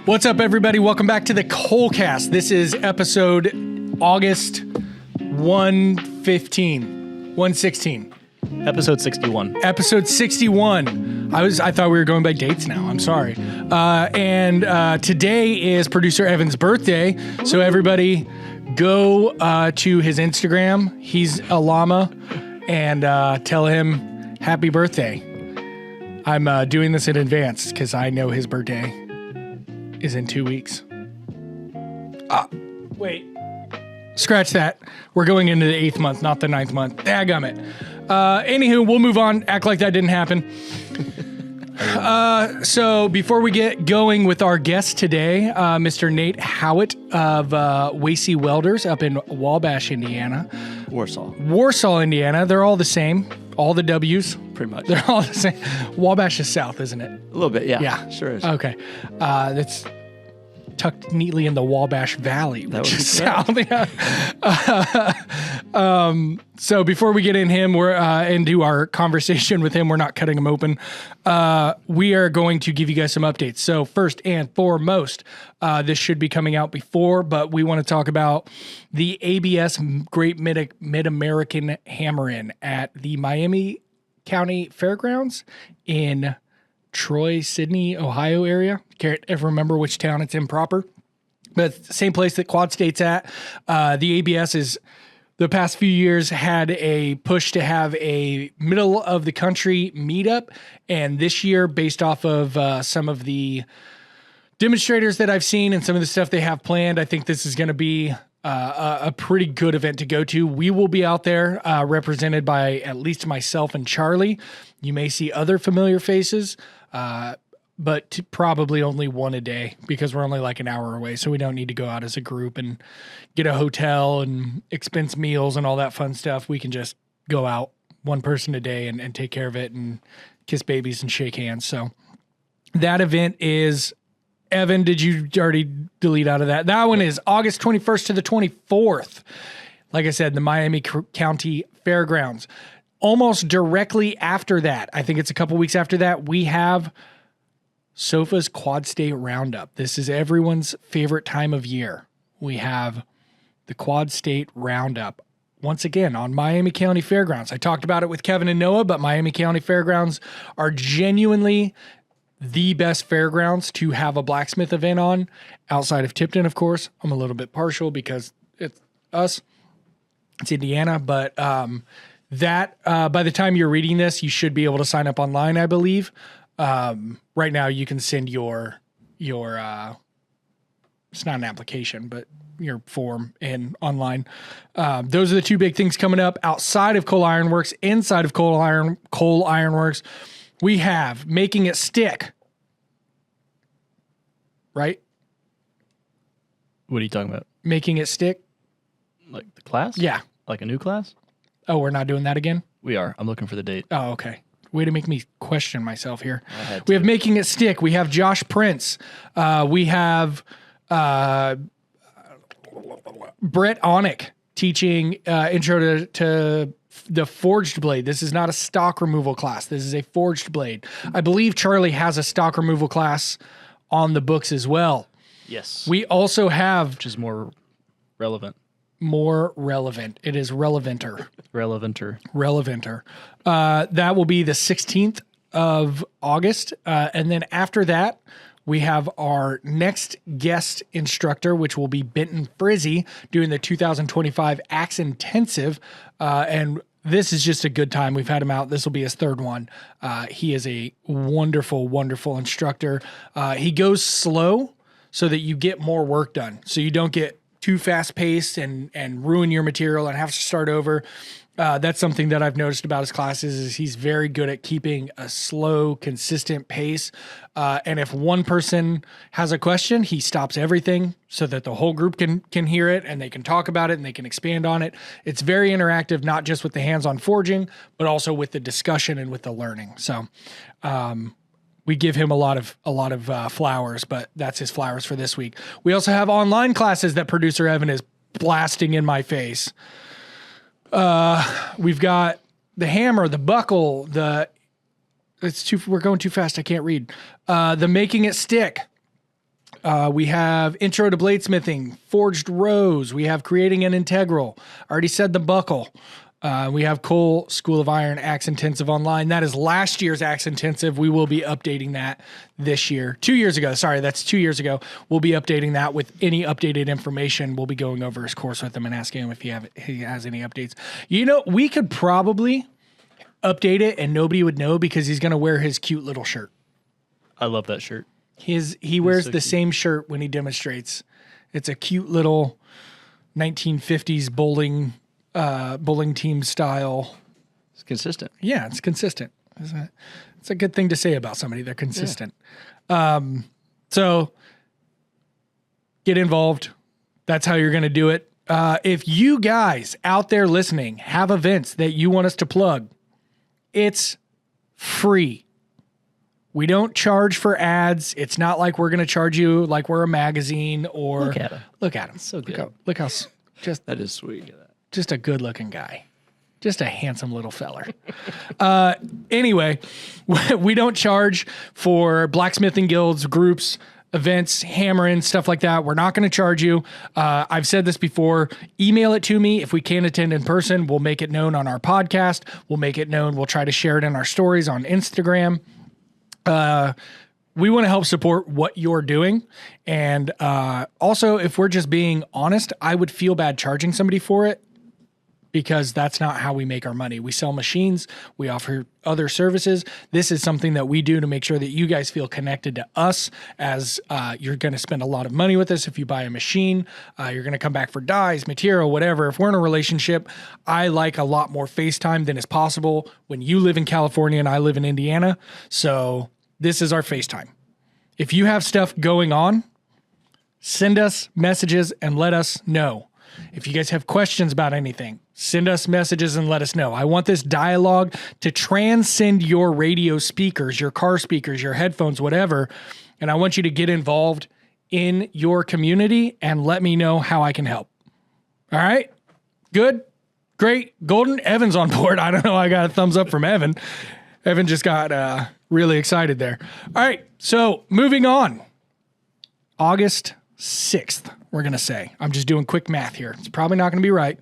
What's up, everybody? Welcome back to the Coalcast. This is episode August 116. Episode 61. Episode 61. I thought we were going by dates now. I'm sorry. And today is producer Evan's birthday. So everybody go to his Instagram. He's a llama. And tell him happy birthday. I'm doing this in advance because I know his birthday is in 2 weeks. Wait. Scratch that. We're going into the 8th month, not the 9th month. Dagummit. Anywho, we'll move on. Act like that didn't happen. So before we get going with our guest today, Mr. Nate Howett of Warsaw Welders up in Wabash, Indiana. Warsaw, Indiana. They're all the same. All the W's. Pretty much. They're all the same. Wabash is south, isn't it? A little bit, yeah. Yeah. Sure is. Okay. That's tucked neatly in the Wabash Valley, which is south. So before we get in him, we're into our conversation with him. We're not cutting him open. We are going to give you guys some updates. So first and foremost, this should be coming out before, but we want to talk about the ABS Great Mid-American Hammer-In at the Miami County Fairgrounds in Troy, Sydney, Ohio area. Can't ever remember which town it's in proper, but it's the same place that Quad State's at. The ABS is the past few years had a push to have a middle of the country meetup. And this year, based off of some of the demonstrators that I've seen and some of the stuff they have planned, I think this is going to be a pretty good event to go to. We will be out there represented by at least myself and Charlie. You may see other familiar faces, but probably only one a day because we're only like an hour away. So we don't need to go out as a group and get a hotel and expense meals and all that fun stuff. We can just go out one person a day and take care of it and kiss babies and shake hands. So that event is, Evan, did you already delete out of that? That one is August 21st to the 24th. Like I said, the Miami County Fairgrounds. Almost directly after that, I think it's a couple weeks after that, we have SOFA's Quad State Roundup. This is everyone's favorite time of year. We have the Quad State Roundup once again on Miami County Fairgrounds. I talked about it with Kevin and Noah, but Miami County Fairgrounds are genuinely the best fairgrounds to have a blacksmith event on, outside of Tipton, of course. I'm a little bit partial because it's us. It's Indiana, but that by the time you're reading this, you should be able to sign up online, I believe. Right now you can send your it's not an application, but your form in online. Those are the two big things coming up outside of Coal Iron Works. Inside of Coal Iron Works, we have Making It Stick. Right? What are you talking about? Making It Stick? Like the class? Yeah. Like a new class? Oh, we're not doing that again? We are. I'm looking for the date. Oh, okay. Way to make me question myself here. We have Making It Stick. We have Josh Prince. We have Brett Onick teaching intro to the forged blade. This is not a stock removal class. This is a forged blade. I believe Charlie has a stock removal class on the books as well. Yes. We also have... Which is more relevant. More relevant. It is relevanter. Relevanter. That will be the 16th of August. And then after that, we have our next guest instructor, which will be Benton Frizzy, doing the 2025 Axe Intensive. And this is just a good time. We've had him out. This will be his third one. He is a wonderful, wonderful instructor. He goes slow so that you get more work done. So you don't get too fast paced and ruin your material and have to start over. That's something that I've noticed about his classes is he's very good at keeping a slow, consistent pace. And if one person has a question, he stops everything so that the whole group can hear it and they can talk about it and they can expand on it. It's very interactive, not just with the hands-on forging, but also with the discussion and with the learning. So, we give him a lot of flowers, but that's his flowers for this week. We also have online classes that producer Evan is blasting in my face. We've got the hammer, the buckle, we're going too fast. I can't read. The Making It Stick. We have Intro to Bladesmithing, Forged Rose. We have Creating an Integral. Already said the buckle. We have Cole School of Iron Axe Intensive online. That is last year's Axe Intensive. We will be updating that this year. 2 years ago. Sorry, that's 2 years ago. We'll be updating that with any updated information. We'll be going over his course with him and asking him if he has any updates. You know, we could probably update it and nobody would know because he's going to wear his cute little shirt. I love that shirt. He wears the same shirt when he demonstrates. It's a cute little 1950s bowling team style. It's consistent. Yeah, it's consistent. It's a good thing to say about somebody. They're consistent. Yeah. So get involved. That's how you're going to do it. If you guys out there listening have events that you want us to plug, it's free. We don't charge for ads. It's not like we're going to charge you like we're a magazine or Look at him. So good. Look how just that is sweet. Just a good looking guy. Just a handsome little feller. Anyway, we don't charge for blacksmithing guilds, groups, events, hammering, stuff like that. We're not going to charge you. I've said this before. Email it to me. If we can't attend in person, we'll make it known on our podcast. We'll make it known. We'll try to share it in our stories on Instagram. We want to help support what you're doing. And also, if we're just being honest, I would feel bad charging somebody for it because that's not how we make our money. We sell machines. We offer other services. This is something that we do to make sure that you guys feel connected to us as you're going to spend a lot of money with us. If you buy a machine, you're going to come back for dies, material, whatever. If we're in a relationship, I like a lot more FaceTime than is possible when you live in California and I live in Indiana. So this is our FaceTime. If you have stuff going on, send us messages and let us know. If you guys have questions about anything, send us messages and let us know. I want this dialogue to transcend your radio speakers, your car speakers, your headphones, whatever. And I want you to get involved in your community and let me know how I can help. All right? Good? Great. Golden. Evan's on board. I don't know. I got a thumbs up from Evan. Evan just got really excited there. All right. So moving on. August 6th, we're going to say. I'm just doing quick math here. It's probably not going to be right.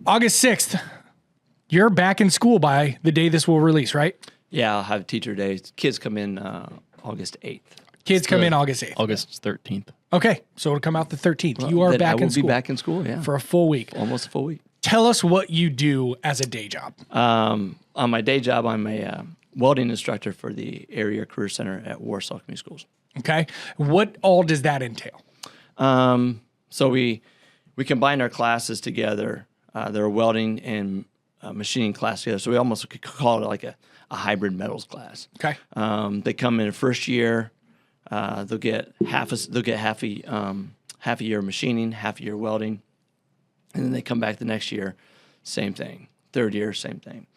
August 6th, you're back in school by the day this will release, right? Yeah, I'll have teacher day. Kids come in August 8th. Kids come in August 8th. August 13th. Okay, so it'll come out the 13th. Well, you are back in school. I will be back in school, yeah. For a full week. Almost a full week. Tell us what you do as a day job. On my day job, I'm a welding instructor for the Area Career Center at Warsaw Community Schools. Okay. What all does that entail? So we combine our classes together. They're a welding and machining class together. So we almost could call it like a hybrid metals class. Okay. They come in the first year. They'll get half a year of machining, half a year welding, and then they come back the next year, same thing. Third year, same thing.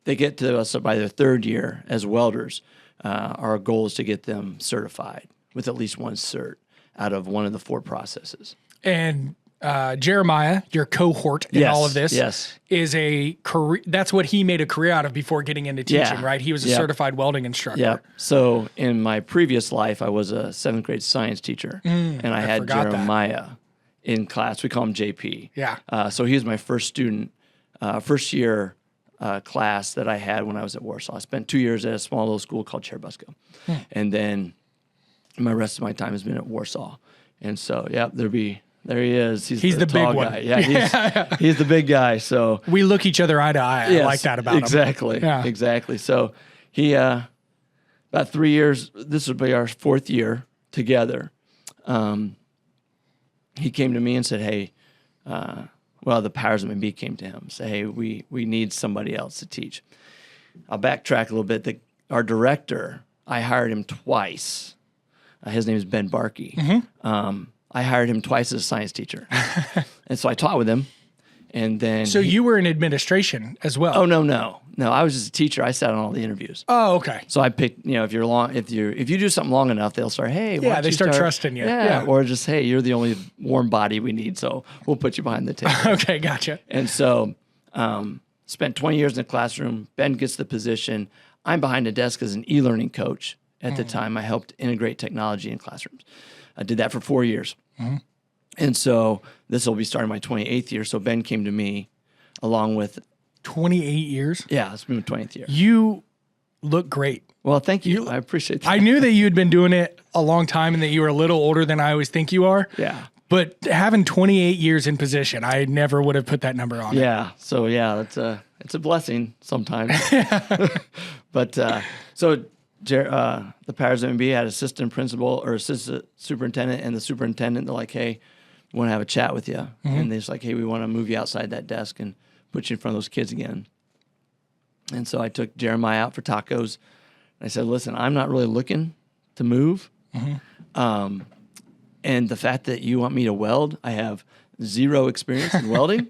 They get to us by their third year as welders. Our goal is to get them certified with at least one cert out of one of the 4 processes. And Jeremiah, your cohort in all of this, is a career. That's what he made a career out of before getting into teaching, right? He was a certified welding instructor. Yeah. So in my previous life, I was a 7th grade science teacher, and I had Jeremiah in class. We call him JP. Yeah. So he was my first student, first year class that I had when I was at Warsaw. I spent 2 years at a small little school called Cherubusco, and then my rest of my time has been at Warsaw. And so, there he is. He's the big tall one. guy. Yeah, he's the big guy. So we look each other eye to eye. I like that about him. Exactly. So he, about 3 years, this would be our 4th year together. He came to me and said, hey, the powers that may be came to him and said, hey, we need somebody else to teach. I'll backtrack a little bit. Our director, I hired him twice. His name is Ben Barkey. Mm-hmm. I hired him twice as a science teacher. And so I taught with him. And then So you were in administration as well? Oh, no. I was just a teacher. I sat on all the interviews. Oh, okay. So I picked, if you do something long enough, they'll start, hey, they start trusting you. Yeah. Or just, hey, you're the only warm body we need, so we'll put you behind the table. Okay, gotcha. And so spent 20 years in the classroom. Ben gets the position. I'm behind the desk as an e-learning coach. At the time, I helped integrate technology in classrooms. I did that for 4 years. And so this will be starting my 28th year. So Ben came to me along with 28 years. Yeah, it's been my 20th year. You look great. Well, thank you. I appreciate that. I knew that you had been doing it a long time and that you were a little older than I always think you are. Yeah. But having 28 years in position, I never would have put that number on. Yeah. So yeah, it's a blessing sometimes. But so the powers that be had assistant principal or assistant superintendent, and the superintendent, they're like, hey, we want to have a chat with you. And they're just like, hey, we want to move you outside that desk and put you in front of those kids again. And so I took Jeremiah out for tacos. And I said, listen, I'm not really looking to move. And the fact that you want me to weld, I have zero experience in welding.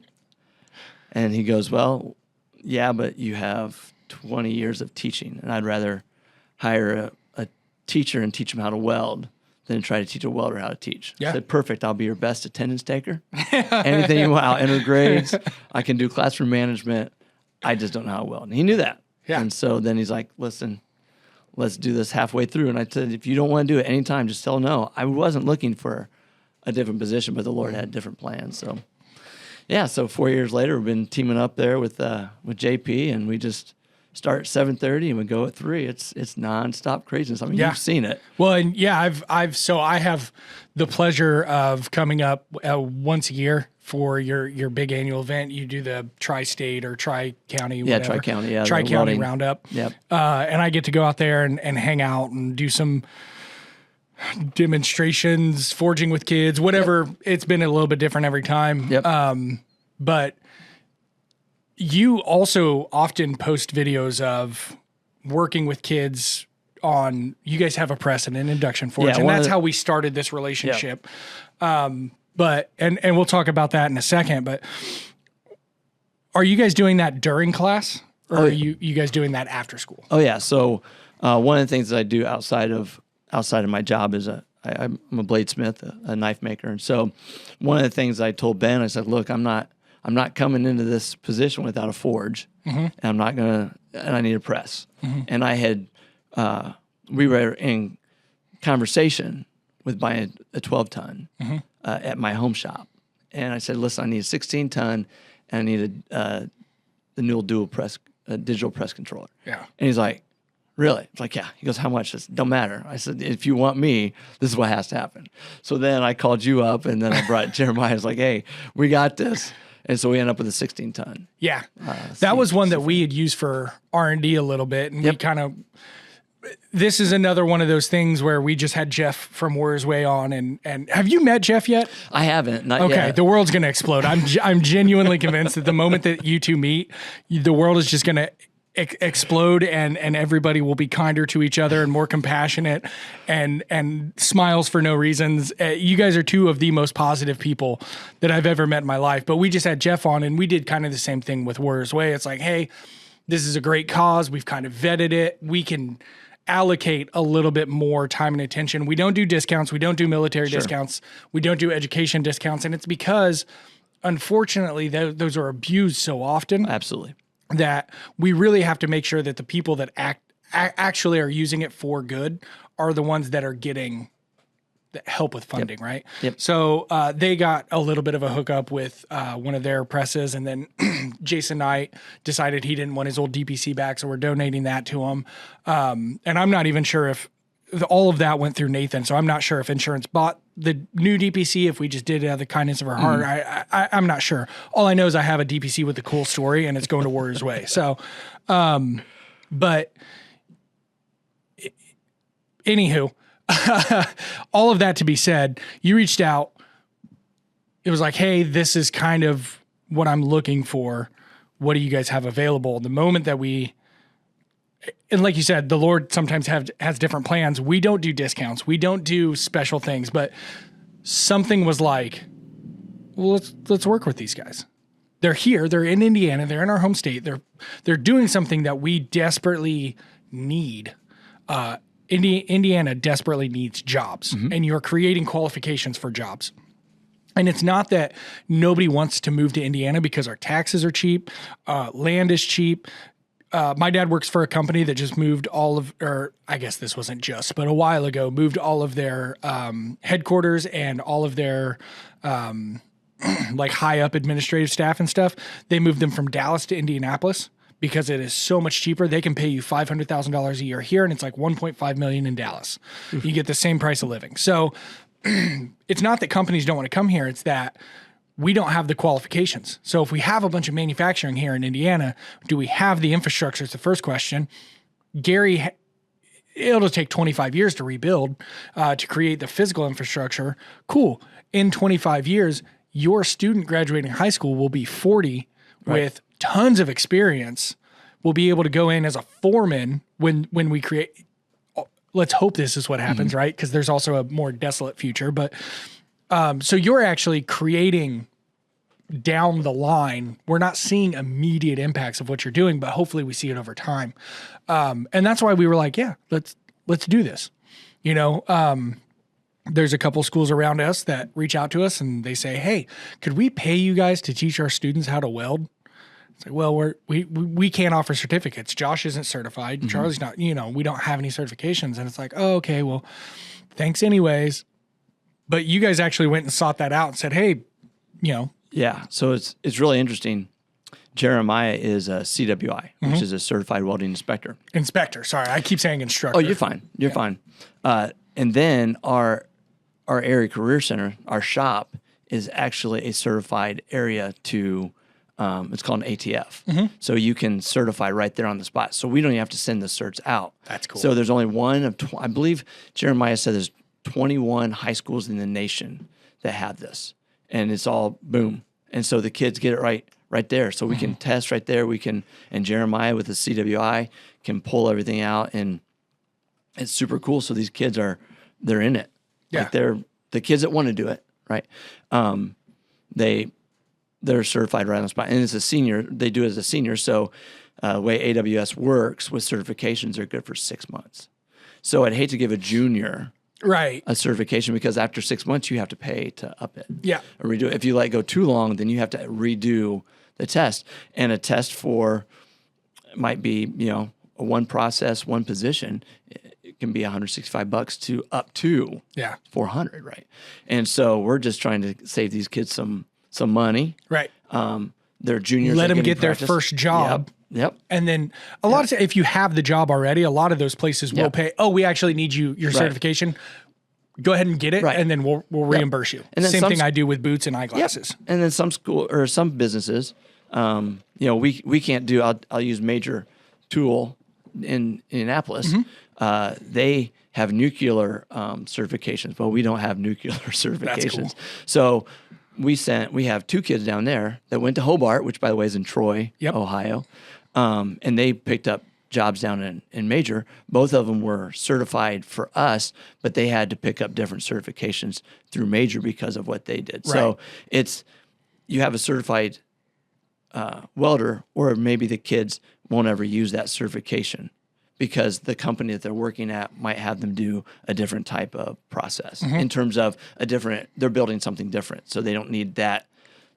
And he goes, well, yeah, but you have 20 years of teaching, and I'd rather hire a teacher and teach them how to weld than try to teach a welder how to teach. Yeah. I said, perfect, I'll be your best attendance taker. Anything you want, I'll enter grades. I can do classroom management. I just don't know how to weld. And he knew that. Yeah. And so then he's like, listen, let's do this halfway through. And I said, if you don't want to do it anytime, just tell no. I wasn't looking for a different position, but the Lord had different plans. So, yeah, so 4 years later, we've been teaming up there with JP, and we just start at 7:30 and we go at 3. It's nonstop craziness. I mean, Yeah. you've seen it. Well, and yeah, I have the pleasure of coming up once a year for your big annual event. You do the tri-state or tri-county, Yeah, whatever. tri-county, yeah, the Tri-county welding. roundup. Yep. And I get to go out there and hang out and do some demonstrations, forging with kids, whatever. Yep. It's been a little bit different every time. Yep. But you also often post videos of working with kids on, you guys have a press and an induction forge, Yeah, and one of that's the- how we started this relationship. But we'll talk about that in a second, but are you guys doing that during class, or are you guys doing that after school? Oh, yeah. So one of the things that I do outside of my job is I'm a bladesmith, a knife maker. And so one of the things I told Ben, I said, look, I'm not coming into this position without a forge, and and I need a press. And I had, we were in conversation with buying a 12-ton at my home shop. And I said, listen, I need a 16-ton, and I need the Newell dual press, digital press controller. Yeah. And he's like, really? It's like, yeah. He goes, how much? I said, don't matter. I said, if you want me, this is what has to happen. So then I called you up, and then I brought Jeremiah. I was like, hey, we got this. And so we ended up with a 16-ton. Yeah. That was one that we had used for R&D a little bit. And we kind of, this is another one of those things where we just had Jeff from Warriors Way on. And have you met Jeff yet? I haven't, not Okay, yet. the world's going to explode. I'm genuinely convinced that the moment that you two meet, the world is just going to explode, and everybody will be kinder to each other and more compassionate and smiles for no reasons. You guys are two of the most positive people that I've ever met in my life. But we just had Jeff on, and we did kind of the same thing with Warriors Way. It's like, hey, this is a great cause. We've kind of vetted it. We can allocate a little bit more time and attention. We don't do discounts. We don't do military discounts. We don't do education discounts. And it's because, unfortunately, those are abused so often. Absolutely. That we really have to make sure that the people that actually are using it for good are the ones that are getting the help with funding, right? Yep. So they got a little bit of a hookup with one of their presses, and then Jason Knight decided he didn't want his old DPC back, so we're donating that to him. And I'm not even sure if all of that went through Nathan, so I'm not sure if insurance bought the new DPC, if we just did it out of the kindness of our heart. I'm not sure. All I know is I have a DPC with a cool story, and it's going to Warriors Way. So, but anywho, all of that to be said, you reached out. It was like, hey, this is kind of what I'm looking for. What do you guys have available? The moment that and like you said, the Lord sometimes has different plans. We don't do discounts. We don't do special things, but something was like, well, let's work with these guys. They're here. They're in Indiana. They're in our home state. They're doing something that we desperately need. Indiana desperately needs jobs, and you're creating qualifications for jobs. And it's not that nobody wants to move to Indiana because our taxes are cheap, land is cheap. my dad works for a company that just moved all of, or I guess this wasn't just, but a while ago, moved all of their headquarters and all of their like high up administrative staff and stuff. They moved them from Dallas to Indianapolis because it is so much cheaper. They can pay you $500,000 a year here, and it's like $1.5 million in Dallas. You get the same price of living. So it's not that companies don't want to come here. It's that we don't have the qualifications. So if we have a bunch of manufacturing here in Indiana, do we have the infrastructure? It's the first question. Gary, it'll take 25 years to rebuild, to create the physical infrastructure. Cool. In 25 years, your student graduating high school will be 40 with tons of experience. Will be able to go in as a foreman when we create. Let's hope this is what happens, right? Because there's also a more desolate future. But so you're actually creating down the line. We're not seeing immediate impacts of what you're doing, but hopefully we see it over time. And that's why we were like, yeah, let's do this. You know, there's a couple schools around us that reach out to us and they say, hey, could we pay you guys to teach our students how to weld? It's like, well, we can't offer certificates. Josh isn't certified. Charlie's not, you know, we don't have any certifications. And it's like, oh, okay, well, thanks anyways. But you guys actually went and sought that out and said, hey, you know. Yeah. So it's really interesting. Jeremiah is a CWI, which is a certified welding inspector. Inspector. Sorry. I keep saying instructor. Oh, you're fine. You're fine. And then our area career center, our shop is actually a certified area to, it's called an ATF. So you can certify right there on the spot. So we don't even have to send the certs out. That's cool. So there's only one of, I believe Jeremiah said there's 21 high schools in the nation that have this. And it's all boom. And so the kids get it right there. So we can test right there. We can, and Jeremiah with the CWI can pull everything out, and it's super cool. So these kids they're in it. Yeah. Like they're the kids that want to do it, right? They're certified right on the spot. And as a senior, they do it as a senior. So the way AWS works with certifications, they're good for 6 months. So I'd hate to give a junior a certification because after 6 months, you have to pay to up it. Yeah. Or redo it. If you let it go too long, then you have to redo the test. And a test for might be, you know, a one process, one position. It can be $165 to up to $400, right? And so we're just trying to save these kids some money. Right. They're juniors. Let them get their first job. Yep. And then a lot of, if you have the job already, a lot of those places will pay, oh, we actually need your certification. Go ahead and get it, and then we'll reimburse you. And then same thing I do with boots and eyeglasses. And then some school or some businesses, you know, we can't do, I'll use Major Tool in Indianapolis. They have nuclear certifications, but we don't have nuclear certifications. That's cool. So we have two kids down there that went to Hobart, which by the way is in Troy, Ohio. And they picked up jobs down in Major. Both of them were certified for us, but they had to pick up different certifications through Major because of what they did. Right. So you have a certified welder, or maybe the kids won't ever use that certification because the company that they're working at might have them do a different type of process in terms of they're building something different. So they don't need that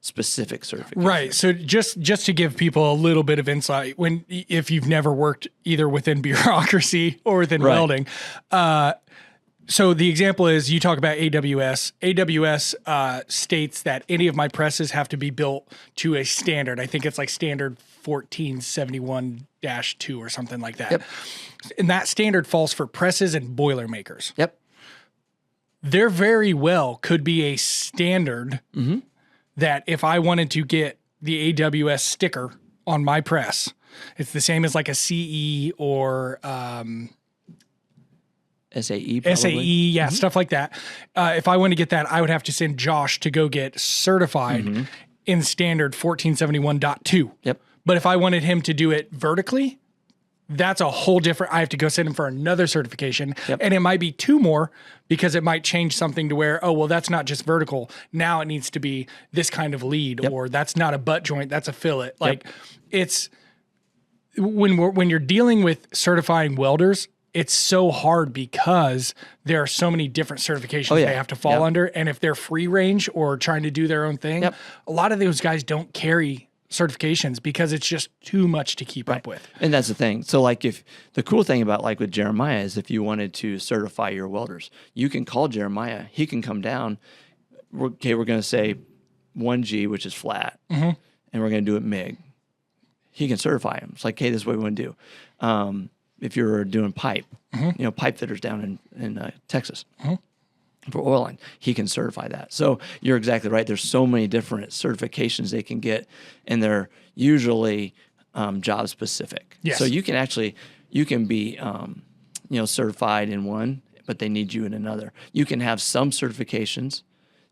specific certification. Right. So just to give people a little bit of insight, if you've never worked either within bureaucracy or within welding, so the example is you talk about AWS. AWS states that any of my presses have to be built to a standard. I think it's like standard 1471-2 or something like that. Yep. And that standard falls for presses and boilermakers. Yep. There very well could be a standard that if I wanted to get the AWS sticker on my press, it's the same as like a CE or SAE, probably. SAE, stuff like that. If I want to get that, I would have to send Josh to go get certified in standard 1471.2. Yep. But if I wanted him to do it vertically, that's a whole different, I have to go send him for another certification. Yep. And it might be two more because it might change something to where, oh, well, that's not just vertical. Now it needs to be this kind of lead, or that's not a butt joint, that's a fillet. Like it's, when you're dealing with certifying welders, it's so hard because there are so many different certifications they have to fall under. And if they're free range or trying to do their own thing, a lot of those guys don't carry certifications because it's just too much to keep up with. And that's the thing. So like if the cool thing about like with Jeremiah is if you wanted to certify your welders, you can call Jeremiah. He can come down. Okay, we're going to say 1G, which is flat, and we're going to do it MIG. He can certify him. It's like, hey, this is what we want to do. If you're doing pipe, pipe fitters down in Texas for oil line, he can certify that. So you're exactly right. There's so many different certifications they can get, and they're usually job specific. Yes. So you can be certified in one, but they need you in another. You can have some certifications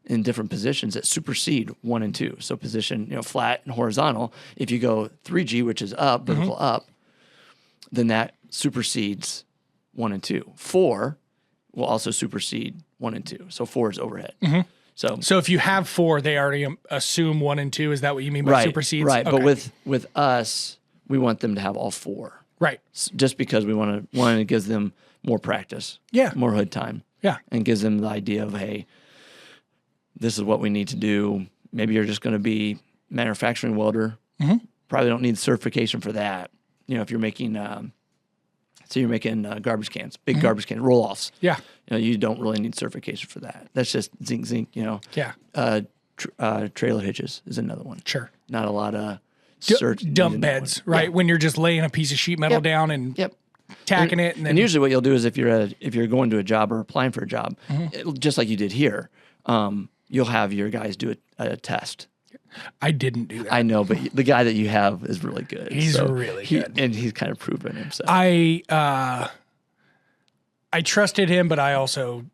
in different positions that supersede 1 and 2. So position, flat and horizontal. If you go 3G, which is up, vertical up, then that supersedes 1 and 2. 4 will also supersede 1 and 2. So 4 is overhead. So if you have 4, they already assume 1 and 2. Is that what you mean by supersedes? Right. Okay. But with us, we want them to have all 4. Right. Just because we want to, one, it gives them more practice. Yeah. More hood time. Yeah. And gives them the idea of, hey, this is what we need to do. Maybe you're just going to be manufacturing welder. Probably don't need certification for that. If you're making, garbage cans, big garbage cans, roll-offs. Yeah. You don't really need certification for that. That's just zinc. Yeah. Trailer hitches is another one. Sure. Not a lot of Dump beds, right? Yeah. When you're just laying a piece of sheet metal down and tacking it. And then usually what you'll do is if you're going to a job or applying for a job, just like you did here, you'll have your guys do a test. I didn't do that. I know, but the guy that you have is really good. He's really good. And he's kind of proven himself. I trusted him, but I also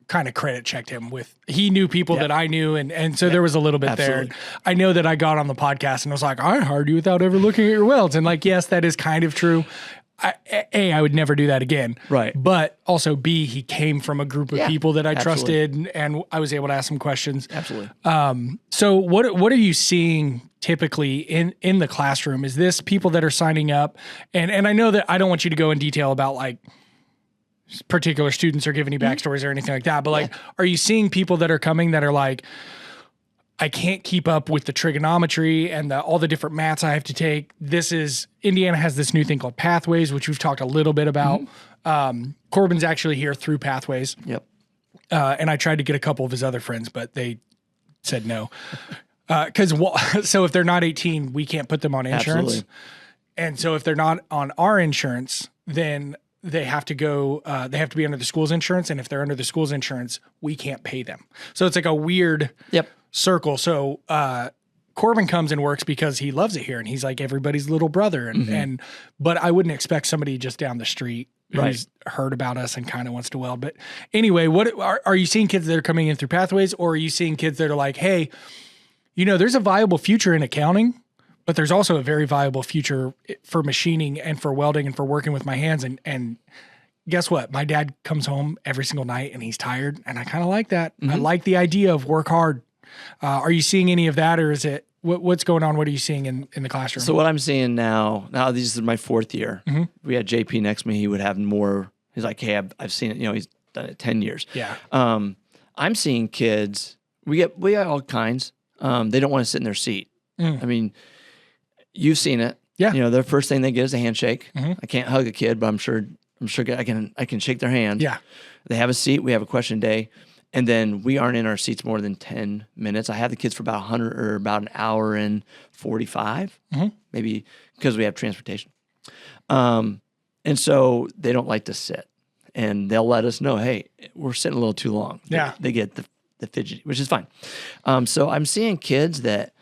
kind of credit checked him he knew people that I knew. And so there was a little bit there. I know that I got on the podcast and was like, I hired you without ever looking at your welds. And like, yes, that is kind of true. I would never do that again. Right. But also B, he came from a group of people that I trusted and I was able to ask some questions. Absolutely. So what are you seeing typically in the classroom? Is this people that are signing up? And I know that I don't want you to go in detail about like particular students or giving you backstories or anything like that, but like, are you seeing people that are coming that are like, I can't keep up with the trigonometry and all the different maths I have to take. Indiana has this new thing called Pathways, which we've talked a little bit about. Corbin's actually here through Pathways. Yep. And I tried to get a couple of his other friends, but they said no. So if they're not 18, we can't put them on insurance. Absolutely. And so if they're not on our insurance, then they have to go, they have to be under the school's insurance. And if they're under the school's insurance, we can't pay them. So it's like a weird circle. So Corbin comes and works because he loves it here. And he's like everybody's little brother. But I wouldn't expect somebody just down the street who's heard about us and kind of wants to weld. But anyway, what are you seeing kids that are coming in through Pathways, or are you seeing kids that are like, hey, there's a viable future in accounting, but there's also a very viable future for machining and for welding and for working with my hands. And guess what? My dad comes home every single night and he's tired. And I kind of like that. I like the idea of work hard. Are you seeing any of that, or is it what's going on? What are you seeing in the classroom? So what I'm seeing now this is my 4th year. We had JP next to me. He would have more. He's like, hey, I've seen it. He's done it 10 years. Yeah. I'm seeing kids. We got all kinds. They don't want to sit in their seat. I mean, you've seen it. Yeah. The first thing they get is a handshake. I can't hug a kid, but I'm sure I can shake their hand. Yeah. They have a seat. We have a question day. And then we aren't in our seats more than 10 minutes. I have the kids for about an hour and 45, maybe, because we have transportation. And so they don't like to sit. And they'll let us know, hey, we're sitting a little too long. They get the fidgety, which is fine. So I'm seeing kids that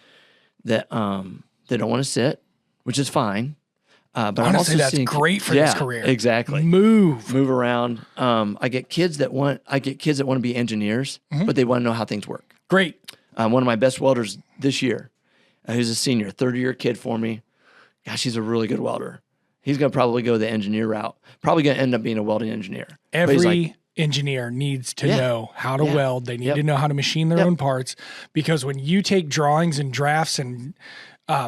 they don't want to sit, which is fine. But honestly, I'm also that's seeing, great for this career. Exactly. Move around. I get kids that want to be engineers, but they want to know how things work. Great. One of my best welders this year, who's a senior, 30-year kid for me. Gosh, he's a really good welder. He's going to probably go the engineer route. Probably going to end up being a welding engineer. Every engineer needs to know how to weld. They need to know how to machine their own parts, because when you take drawings and drafts and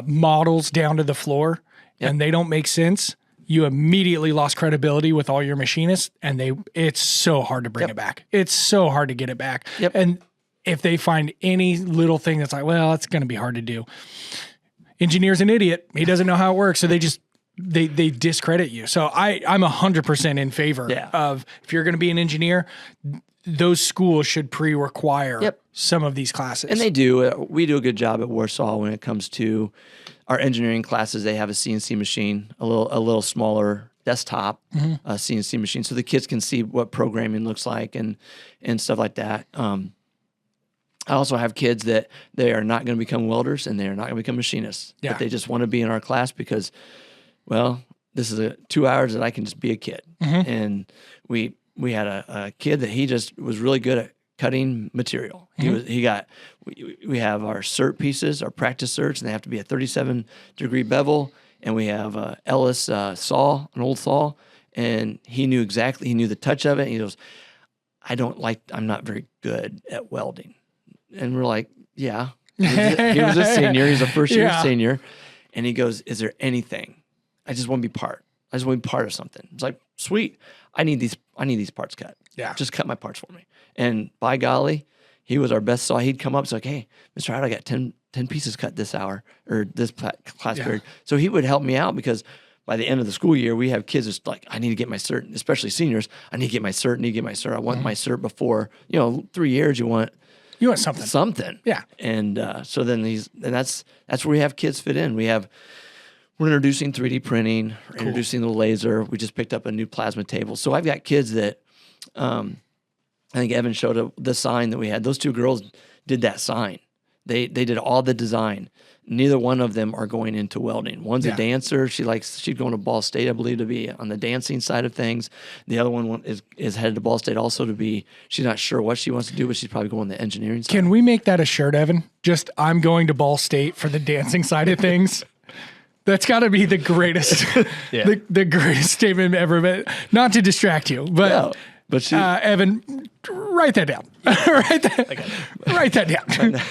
models down to the floor, and they don't make sense, you immediately lost credibility with all your machinists, and it's so hard to bring it back. It's so hard to get it back. And if they find any little thing that's like, well, it's going to be hard to do, engineer's an idiot. He doesn't know how it works. So they just, they discredit you. So I'm 100% in favor of, if you're going to be an engineer, those schools should pre-require some of these classes. And they do. We do a good job at Warsaw when it comes to our engineering classes. They have a CNC machine, a little smaller desktop CNC machine, so the kids can see what programming looks like and stuff like that. I also have kids that they are not going to become welders and they are not going to become machinists, but they just want to be in our class because, well, this is 2 hours that I can just be a kid. And we had a kid that he just was really good at cutting material. We have our cert pieces, our practice certs, and they have to be a 37-degree bevel. And we have a Ellis saw, an old saw, and he knew the touch of it. And he goes, I'm not very good at welding. And we're like, yeah. He was a senior. He's a first-year senior. And he goes, is there anything? I just want to be part. I just want to be part of something. It's like, sweet. I need these parts cut. Yeah. Just cut my parts for me. And by golly, he was our best saw. He'd come up, it's like, hey, Mr. Howett, I got 10 pieces cut this hour or this class period. So he would help me out because by the end of the school year, we have kids just like, I need to get my cert, especially seniors. I need to get my cert, I want my cert before, 3 years, you want something. Something. Yeah. And so then that's where we have kids fit in. We're introducing 3D printing, introducing the laser. We just picked up a new plasma table. So I've got kids that, I think Evan showed the sign that we had. Those two girls did that sign. They did all the design. Neither one of them are going into welding. One's a dancer. She's going to Ball State, I believe, to be on the dancing side of things. The other one is headed to Ball State also to be, she's not sure what she wants to do, but she's probably going the engineering side. Can we make that a shirt, Evan? Just, I'm going to Ball State for the dancing side of things. That's got to be the greatest, the greatest statement ever. But not to distract you, but she, Evan, write that down. write that down.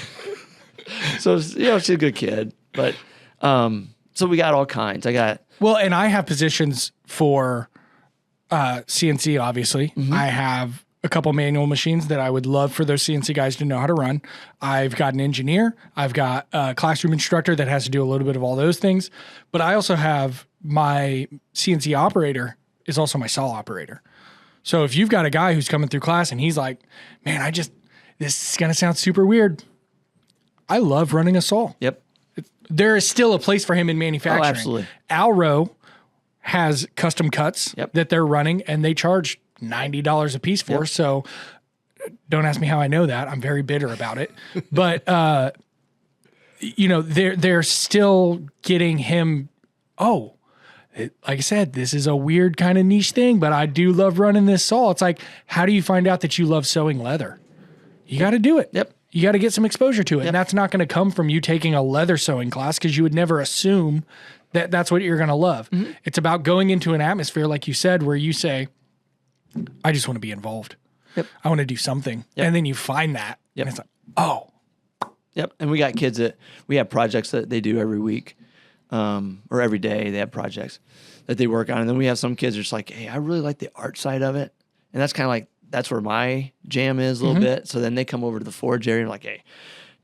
So she's a good kid, but so we got all kinds. And I have positions for CNC. Obviously, I have a couple manual machines that I would love for those CNC guys to know how to run. I've got an engineer. I've got a classroom instructor that has to do a little bit of all those things. But I also have my CNC operator is also my saw operator. So if you've got a guy who's coming through class and he's like, man, this is going to sound super weird. I love running a saw. Yep. There is still a place for him in manufacturing. Oh, absolutely. Alro has custom cuts that they're running and they charge $90 a piece for. So don't ask me how I know that. I'm very bitter about it. But, they're still getting him, like I said, this is a weird kind of niche thing, but I do love running this saw. It's like, how do you find out that you love sewing leather? You got to do it. Yep. You got to get some exposure to it. And that's not going to come from you taking a leather sewing class because you would never assume that that's what you're going to love. It's about going into an atmosphere, like you said, where you say, I just want to be involved. I want to do something. And then you find that. And it's like, oh. Yep. And we got kids that we have projects that they do every week or every day. They have projects that they work on. And then we have some kids that are just like, hey, I really like the art side of it. And that's kind of like, that's where my jam is a little bit. So then they come over to the forge area and like, hey,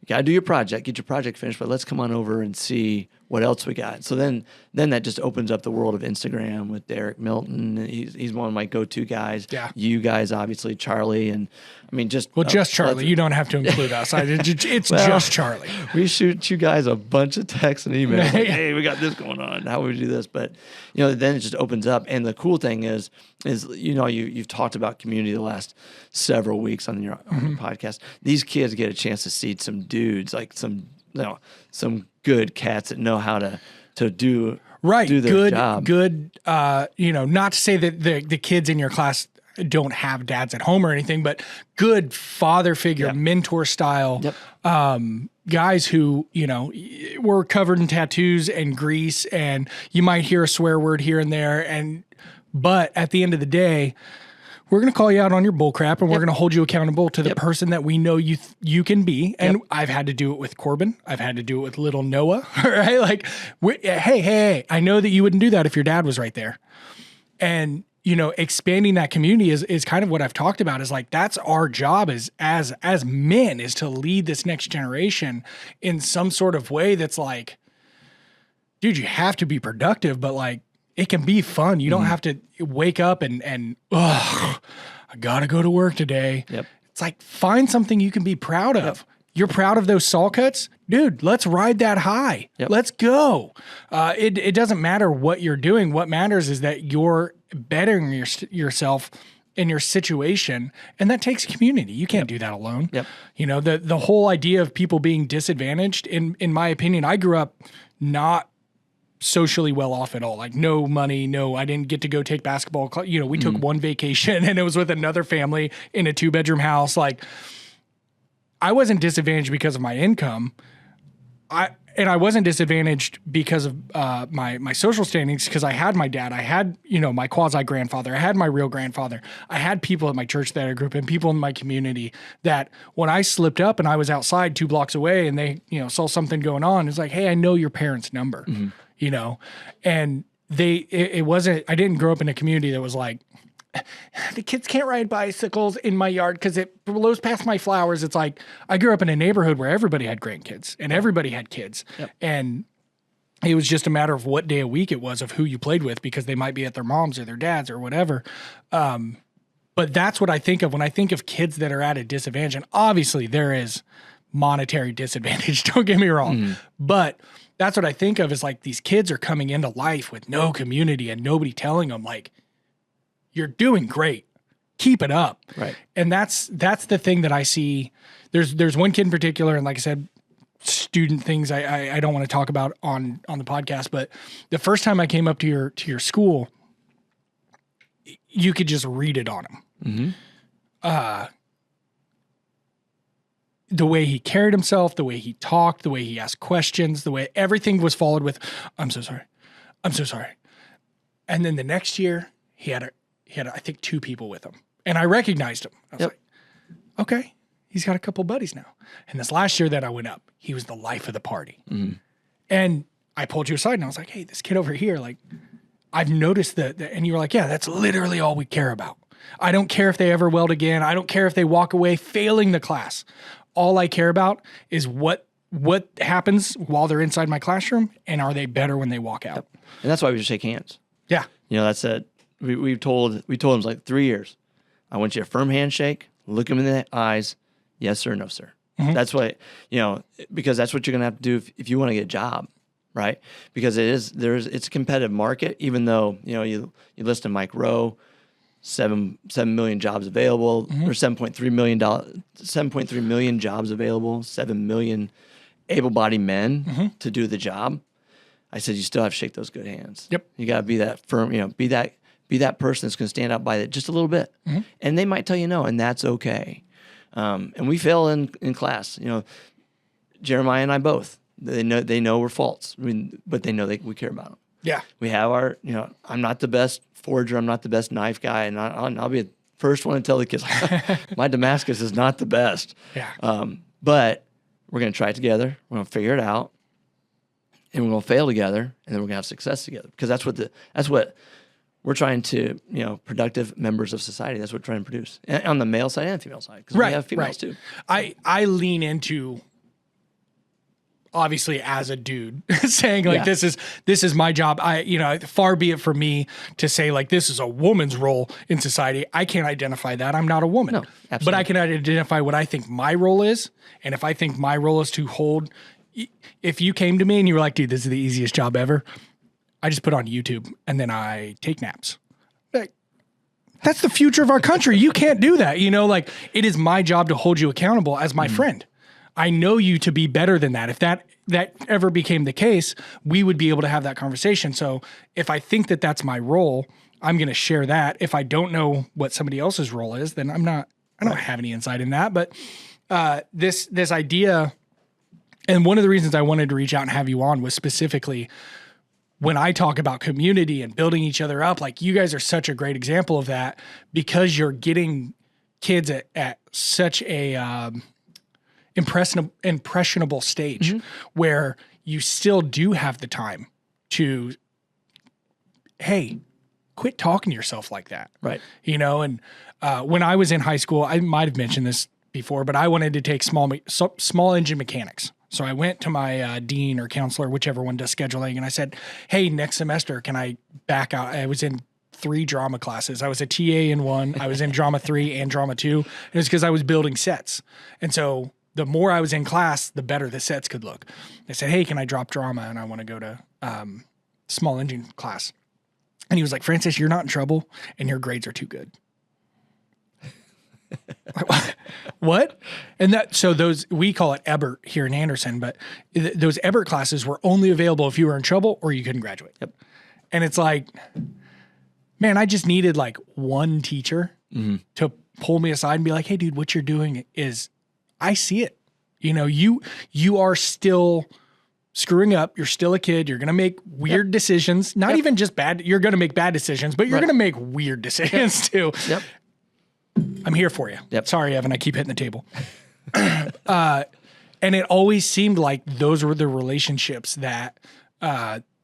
you got to do your project, get your project finished, but let's come on over and see what else we got. So then that just opens up the world of Instagram with Derek Milton. He's one of my go-to guys. Yeah. You guys, obviously, Charlie. And I mean, just Charlie. You don't have to include us. It's just Charlie. We shoot you guys a bunch of texts and emails. Like, hey, we got this going on. How would we do this? But, then it just opens up. And the cool thing is you've talked about community the last several weeks on your podcast. These kids get a chance to see some dudes, like some good cats that know how to do their job. Good, not to say that the kids in your class don't have dads at home or anything, but good father figure, mentor style guys who, were covered in tattoos and grease, and you might hear a swear word here and there. But at the end of the day, we're going to call you out on your bull crap, and we're going to hold you accountable to the person that we know you can be. And I've had to do it with Corbin. I've had to do it with little Noah, right? Like, hey, I know that you wouldn't do that if your dad was right there. And, expanding that community is kind of what I've talked about, is like, that's our job as men, is to lead this next generation in some sort of way that's like, dude, you have to be productive, but like it can be fun. You don't have to wake up and I gotta go to work today. Yep. It's like find something you can be proud of. Yep. You're proud of those saw cuts, dude. Let's ride that high. Yep. Let's go. It doesn't matter what you're doing. What matters is that you're bettering yourself in your situation, and that takes community. You can't do that alone. Yep. You know, the whole idea of people being disadvantaged, in my opinion, I grew up not socially well off at all. Like no money, I didn't get to go take basketball. You know, we took one vacation and it was with another family in a 2-bedroom house. Like I wasn't disadvantaged because of my income. I wasn't disadvantaged because of my social standings, because I had my dad, I had, you know, my quasi grandfather, I had my real grandfather, I had people at my church that I grew up in, people in my community that when I slipped up and I was outside 2 blocks away and they, you know, saw something going on, it's like, hey, I know your parents' number, you know, and it wasn't, I didn't grow up in a community that was like, the kids can't ride bicycles in my yard because it blows past my flowers. It's like I grew up in a neighborhood where everybody had grandkids and everybody had kids. Yep. And it was just a matter of what day of week it was of who you played with, because they might be at their mom's or their dad's or whatever. But that's what I think of when I think of kids that are at a disadvantage. And obviously there is monetary disadvantage. Don't get me wrong. But that's what I think of, is like these kids are coming into life with no community and nobody telling them like, you're doing great. Keep it up. Right. And that's the thing that I see. There's one kid in particular, and like I said, student things I don't want to talk about on the podcast, but the first time I came up to your school, you could just read it on him. The way he carried himself, the way he talked, the way he asked questions, the way everything was followed with, I'm so sorry. I'm so sorry. And then the next year he had I think 2 people with him, and I recognized him. I was like, okay, he's got a couple buddies now. And this last year that I went up, he was the life of the party. And I pulled you aside and I was like, hey, this kid over here, like I've noticed that, and you were like, yeah, that's literally all we care about. I don't care if they ever weld again. I don't care if they walk away failing the class. All I care about is what happens while they're inside my classroom, and are they better when they walk out? And that's why we just shake hands. Yeah. You know, that's it. We told him like 3 years. I want you a firm handshake, look him in the eyes, yes sir, no sir. That's what, you know, because that's what you're gonna have to do if you want to get a job, right? Because it's a competitive market. Even though, you know, you listen to Mike Rowe, 7 million jobs available, or 7.3 million jobs available, 7 million able-bodied men to do the job. I said, you still have to shake those good hands. Yep. You got to be that firm, you know, be that person that's going to stand up by it just a little bit. And they might tell you no, and that's okay. And we fail in class. You know, Jeremiah and I both, they know we're false, but they know we care about them. Yeah. We have our, you know, I'm not the best forger, I'm not the best knife guy, and I'll be the first one to tell the kids, my Damascus is not the best. Yeah. But we're going to try it together. We're going to figure it out, and we're going to fail together, and then we're going to have success together. Because that's what we're trying to, you know, productive members of society. That's what we're trying to produce, and on the male side and female side, because we have females too. I lean into, obviously as a dude, saying like, this is my job. You know, far be it from me to say like, this is a woman's role in society. I can't identify that. I'm not a woman. No, absolutely. But I can identify what I think my role is. And if I think my role is to hold, if you came to me and you were like, dude, this is the easiest job ever, I just put on YouTube and then I take naps. Like, that's the future of our country. You can't do that. You know, like, it is my job to hold you accountable as my friend. I know you to be better than that. If that ever became the case, we would be able to have that conversation. So if I think that that's my role, I'm going to share that. If I don't know what somebody else's role is, then I don't have any insight in that. But this idea, and one of the reasons I wanted to reach out and have you on was specifically when I talk about community and building each other up. Like, you guys are such a great example of that, because you're getting kids at such a impressionable stage where you still do have the time to, hey, quit talking to yourself like that. Right. You know, and when I was in high school, I might have mentioned this before, but I wanted to take small engine mechanics. So I went to my dean or counselor, whichever one does scheduling, and I said, hey, next semester, can I back out? I was in 3 drama classes. I was a TA in one. I was in drama 3 and drama 2. And it's because I was building sets. And so the more I was in class, the better the sets could look. I said, hey, can I drop drama? And I want to go to small engine class. And he was like, Francis, you're not in trouble and your grades are too good. What? And so those, we call it Ebert here in Anderson, but those Ebert classes were only available if you were in trouble or you couldn't graduate. Yep. And it's like, man, I just needed like one teacher to pull me aside and be like, hey, dude, what you're doing is, I see it. You know, you are still screwing up. You're still a kid. You're going to make weird decisions. Not even just bad. You're going to make bad decisions, but you're going to make weird decisions too. Yep. I'm here for you. Yep. Sorry, Evan, I keep hitting the table. And it always seemed like those were the relationships that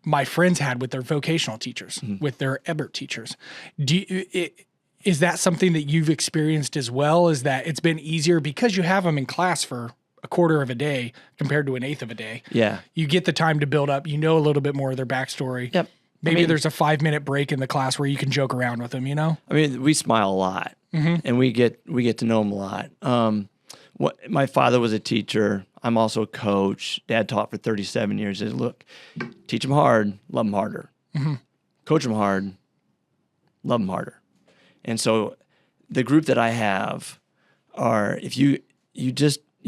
my friends had with their vocational teachers, with their Ebert teachers. Is that something that you've experienced as well? Is that it's been easier because you have them in class for a quarter of a day compared to an eighth of a day? Yeah. You get the time to build up. You know a little bit more of their backstory. Yep. Maybe there's a 5-minute break in the class where you can joke around with them, you know? I mean, we smile a lot, and we get to know them a lot. My father was a teacher. I'm also a coach. Dad taught for 37 years. He said, look, teach them hard, love them harder. Coach them hard, love them harder. And so the group that I have are, if you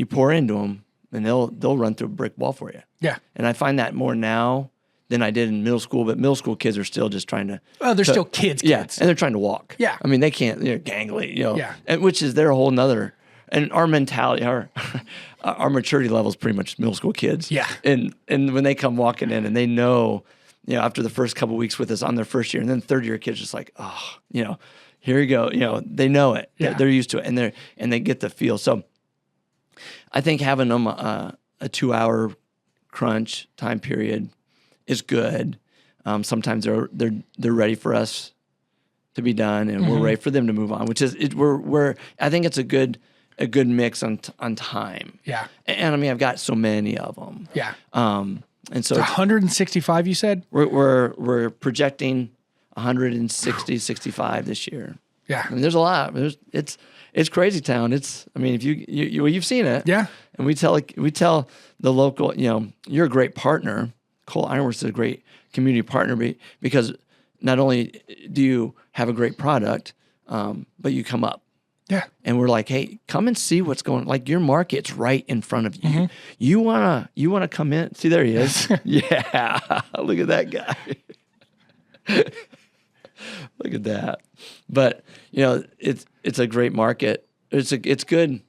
pour into them, and they'll run through a brick wall for you. Yeah. And I find that more now than I did in middle school, but middle school kids are still just trying to. Oh, they're still kids. Yeah, and they're trying to walk. Yeah. I mean, they can't, they're gangly, you know. Yeah. And which is their whole nother, and our mentality, our maturity level is pretty much middle school kids. Yeah. And when they come walking in and they know, you know, after the first couple of weeks with us on their first year, and then third year kids just like, oh, you know, here you go. You know, they know it. Yeah. They're used to it, and they get the feel. So I think having them a 2-hour crunch time period is good. Sometimes they're ready for us to be done, and we're ready for them to move on. Which is I think it's a good mix on time. Yeah. And I mean, I've got so many of them. Yeah. And so 165, you said? we're projecting 160, 65 this year. Yeah. I mean, there's a lot. It's crazy town. I mean, if you've seen it. Yeah. And we tell the local, you know, you're a great partner. Cole Ironworks is a great community partner because not only do you have a great product, but you come up. Yeah. And we're like, hey, come and see what's going on. Like, your market's right in front of you. You wanna come in? See, there he is. Yeah. Look at that guy. Look at that. But, you know, it's a great market. It's good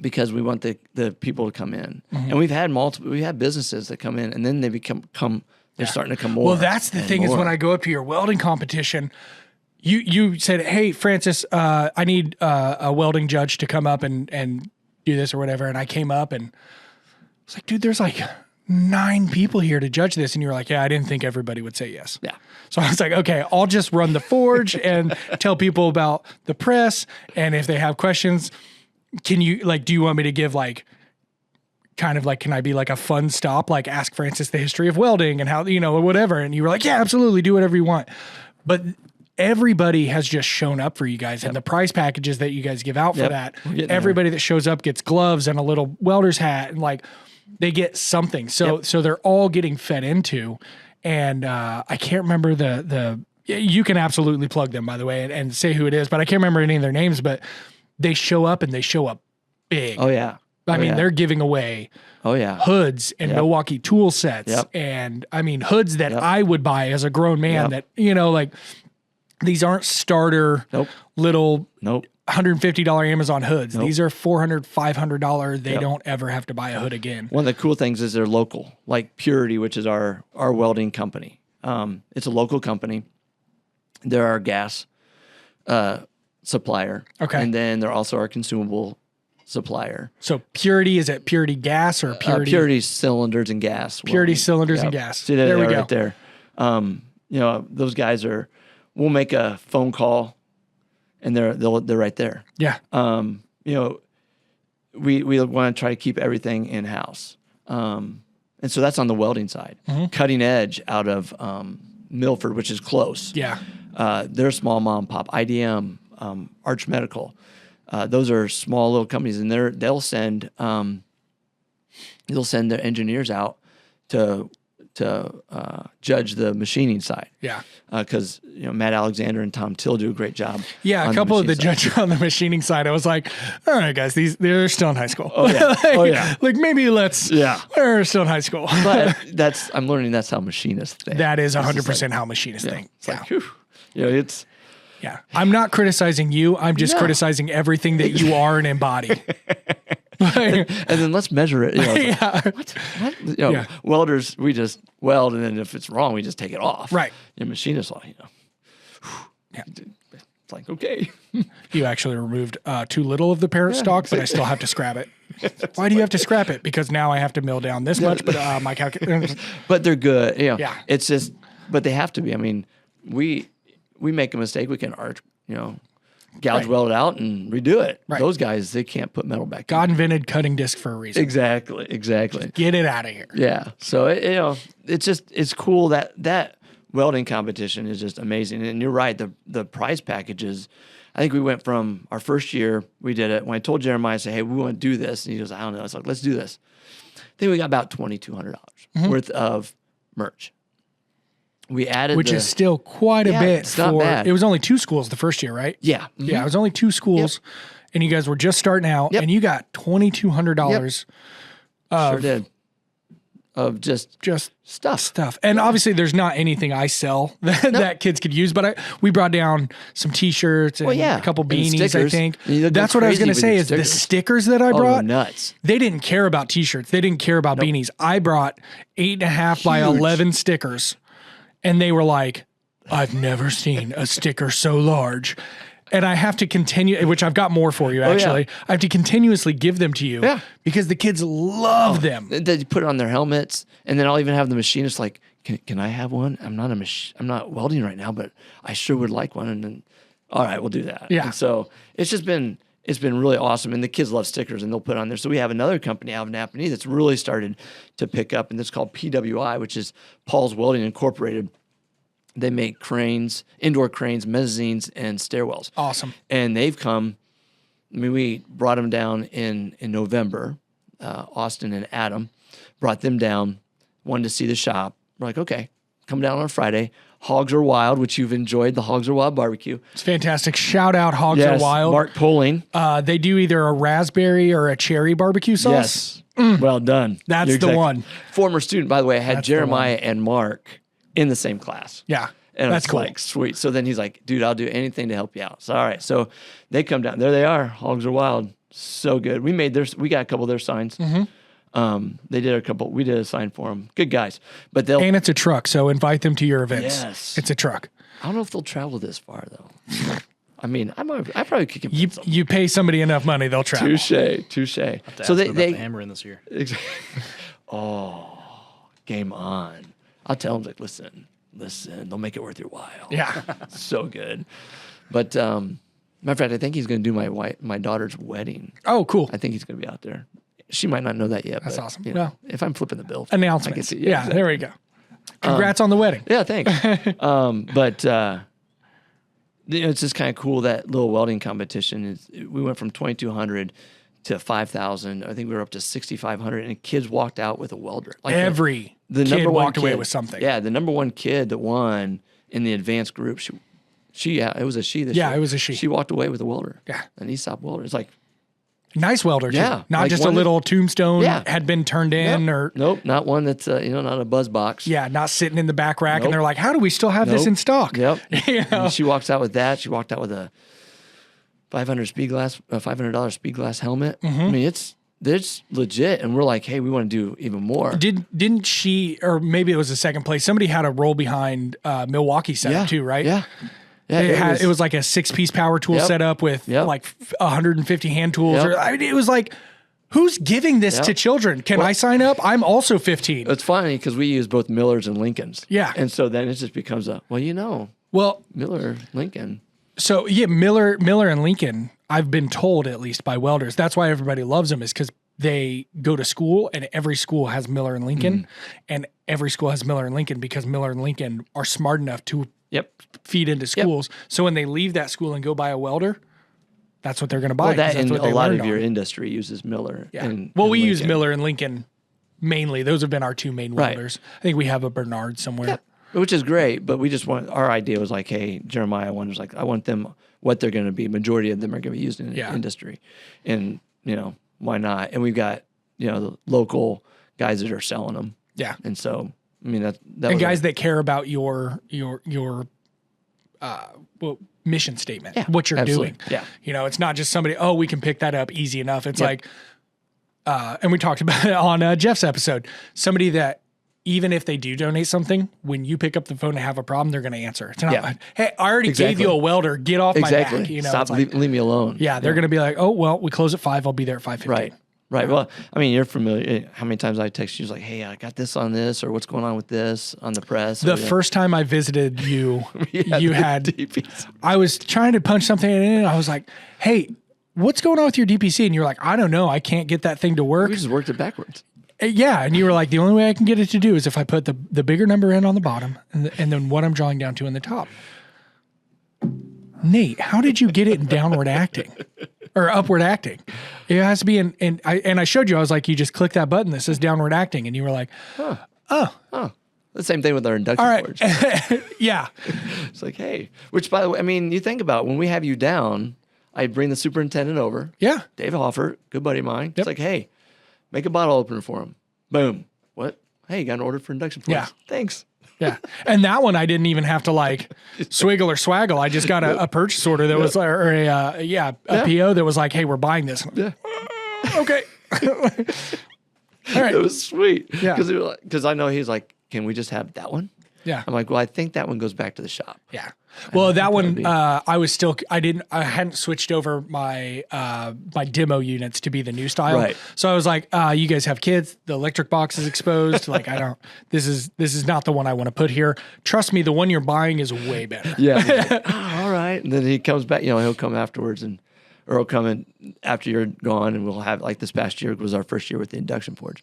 because we want the people to come in. And we've had businesses that come in and then they they're starting to come more. Well, that's the thing is when I go up to your welding competition, you said, hey, Francis, I need a welding judge to come up and do this or whatever. And I came up and I was like, dude, there's like 9 people here to judge this. And you were like, yeah, I didn't think everybody would say yes. Yeah. So I was like, okay, I'll just run the forge and tell people about the press. And if they have questions, do you want me to give kind of like, can I be like a fun stop? Like ask Francis the history of welding and how, you know, or whatever. And you were like, yeah, absolutely. Do whatever you want. But everybody has just shown up for you guys and the prize packages that you guys give out for that. Everybody that shows up gets gloves and a little welder's hat and like they get something. So they're all getting fed into. And I can't remember you can absolutely plug them, by the way, and say who it is, but I can't remember any of their names, but they show up and they show up big. Oh, yeah. I mean, they're giving away hoods and Milwaukee tool sets. And I mean, hoods that I would buy as a grown man that, you know, like these aren't starter little $150 Amazon hoods. These are $400, $500. They don't ever have to buy a hood again. One of the cool things is they're local, like Purity, which is our welding company. It's a local company. They're our gas supplier. Okay. And then they're also our consumable supplier. So Purity, is it Purity gas or Purity? Purity cylinders and gas. Purity cylinders and gas. See, there we go. Right there. You know, those guys we'll make a phone call and they're right there. Yeah. You know, we want to try to keep everything in-house. And so that's on the welding side. Cutting Edge out of Milford, which is close. Yeah. They're a small mom and pop. IDM, Arch Medical. Those are small little companies, and they'll send their engineers out to judge the machining side. Yeah. Because Matt Alexander and Tom Till do a great job. Yeah, a couple of the judges on the machining side, I was like, all right, guys, they're still in high school. Oh yeah. Like maybe they're still in high school. But I'm learning that's how machinists think. That is 100% how machinists think. It's like, whew, it's. Yeah. I'm not criticizing you. I'm just criticizing everything that you are and embody. And then let's measure it. Yeah. Welders, we just weld, and then if it's wrong, we just take it off. Right. Machinists, yeah. It's like, okay. You actually removed too little of the parent stock, but I still have to scrap it. Why do you have to scrap it? Because now I have to mill down this much, but my calculator. But they're good. Yeah. It's just, but they have to be. I mean, we make a mistake, we can gouge weld it out and redo it. Right. Those guys, they can't put metal back. God invented cutting disc for a reason. Exactly. Get it out of here. Yeah. So it's cool that welding competition is just amazing. And you're right, the prize packages. I think we went from our first year, we did it. When I told Jeremiah, I said, hey, we want to do this, and he goes, I don't know. I was like, let's do this. I think we got about $2,200 worth of merch. We added, which is still quite a bit. It's not bad. It was only 2 schools the first year, right? Yeah. Yeah, it was only 2 schools, and you guys were just starting out, and you got $2,200. Sure did. Of just stuff. And obviously, there's not anything I sell that kids could use, but we brought down some T-shirts and a couple beanies, I think. That's what I was going to say is the stickers that I brought, nuts. They didn't care about T-shirts. They didn't care about beanies. I brought 8.5 by 11 stickers. And they were like, I've never seen a sticker so large. And I have to continue, which I've got more for you, actually. I have to continuously give them to you because the kids love them. They put it on their helmets, and then I'll even have the machinist like, can I have one? I'm not welding right now, but I sure would like one. And then, all right, we'll do that. Yeah. And so it's been really awesome, and the kids love stickers, and they'll put it on there. So we have another company out of Napanee that's really started to pick up, and it's called PWI, which is Paul's Welding Incorporated. They make cranes, indoor cranes, mezzanines, and stairwells. Awesome. And they've come. I mean, we brought them down in November. Austin and Adam brought them down, wanted to see the shop. We're like, okay, come down on Friday. Hogs Are Wild, which you've enjoyed, the Hogs Are Wild barbecue. It's fantastic. Shout out Hogs Are Wild. Mark Poling. They do either a raspberry or a cherry barbecue sauce. Yes. Well done. That's the one. Former student, by the way. I had Jeremiah and Mark in the same class. Yeah. And that's it's cool. like, sweet. So then he's like, dude, I'll do anything to help you out. So, all right. So they come down. There they are. Hogs Are Wild. So good. We got a couple of their signs. They did a couple. We did a sign for them. Good guys. But and it's a truck, so invite them to your events. Yes. It's a truck. I don't know if they'll travel this far though. I mean, I probably could get you pay somebody enough money, they'll travel. Touche. So they hammer in this year. Exactly. Oh, game on. I'll tell them like, listen, they'll make it worth your while. Yeah. So good. But matter of fact, I think he's going to do my daughter's wedding. Oh, cool. I think he's going to be out there. She might not know that yet. That's but, awesome. Well, if I'm flipping the bill. Announcements. I can see, yeah, there we go. Congrats on the wedding. Yeah, thanks. But it's just kind of cool, that little welding competition. We went from 2,200 to 5,000. I think we were up to 6,500, and kids walked out with a welder. Like the kid walked away with something. Yeah, the number one kid that won in the advanced group, it was a she this year. Yeah, it was a she. She walked away with a welder. Yeah. An ESOP welder. It's like, nice welder, too. Yeah, Not like just a little tombstone had been turned in or. Nope, not one that's, not a buzz box. Yeah, not sitting in the back rack and they're like, how do we still have this in stock? Yep. And she walks out with that. She walked out with a $500 speed glass helmet. I mean, it's legit. And we're like, hey, we want to do even more. Didn't she, or maybe it was the second place, somebody had a roll behind Milwaukee setup too, right? Yeah. Yeah, it was like a 6-piece power tool setup with like 150 hand tools. It was like, who's giving this to children? Can I sign up? I'm also 15. It's funny because we use both Millers and Lincolns. Yeah. And so then it just becomes Miller, Lincoln. So yeah, Miller and Lincoln, I've been told at least by welders, that's why everybody loves them, is because they go to school, and every school has Miller and Lincoln, and every school has Miller and Lincoln because Miller and Lincoln are smart enough to feed into schools. So when they leave that school and go buy a welder, that's what they're going to buy. Well, that that's and what a they lot learned of your on. industry uses Miller. Yeah. And we use Lincoln. Miller and Lincoln mainly. Those have been our two main welders. I think we have a Bernard somewhere. Which is great, but we just want, our idea was like, hey, Jeremiah wonders, like, I want them, what they're going to be. Majority of them are going to be used in the industry. And, why not? And we've got, the local guys that are selling them. Yeah. And so, I mean, that and guys that care about your mission statement, what you're doing. Yeah. It's not just somebody, we can pick that up easy enough. It's like, and we talked about it on Jeff's episode, somebody that even if they do donate something, when you pick up the phone and have a problem, they're going to answer. It's not like, hey, I already gave you a welder. Get off my back. Stop, leave me alone. Yeah, they're going to be like, oh, well, we close at 5. I'll be there at 5:15. Right. Well, I mean, you're familiar. How many times I text you like, hey, I got this on this, or what's going on with this on the press? The first time I visited you, you had, DPC. I was trying to punch something in and I was like, hey, what's going on with your DPC? And you're like, I don't know. I can't get that thing to work. We just worked it backwards. Yeah. And you were like, the only way I can get it to do is if I put the bigger number in on the bottom and then what I'm drawing down to in the top. Nate, how did you get it in downward acting or upward acting? It has to be and I showed you, I was like, you just click that button that says downward acting. And you were like, The same thing with our induction forge. Yeah. It's like, hey, which by the way, I mean, you think about when we have you down, I bring the superintendent over. Yeah. Dave Hoffer, good buddy of mine. It's like, hey, make a bottle opener for him. Boom. What? Hey, you got an order for induction forge. Yeah. Thanks. Yeah. And that one, I didn't even have to like swiggle or swaggle. I just got a purchase order that was, or a PO that was like, hey, we're buying this. Yeah. Okay. All right. It was sweet. Yeah. Because I know he's like, can we just have that one? Yeah. I'm like, well, I think that one goes back to the shop. Yeah. Well, that one, I hadn't switched over my my demo units to be the new style. Right. So I was like, you guys have kids, the electric box is exposed. Like, this is not the one I want to put here. Trust me, the one you're buying is way better. Yeah. Like, all right. And then he comes back, he'll come afterwards or he'll come in after you're gone, and we'll have, like, this past year was our first year with the induction forge.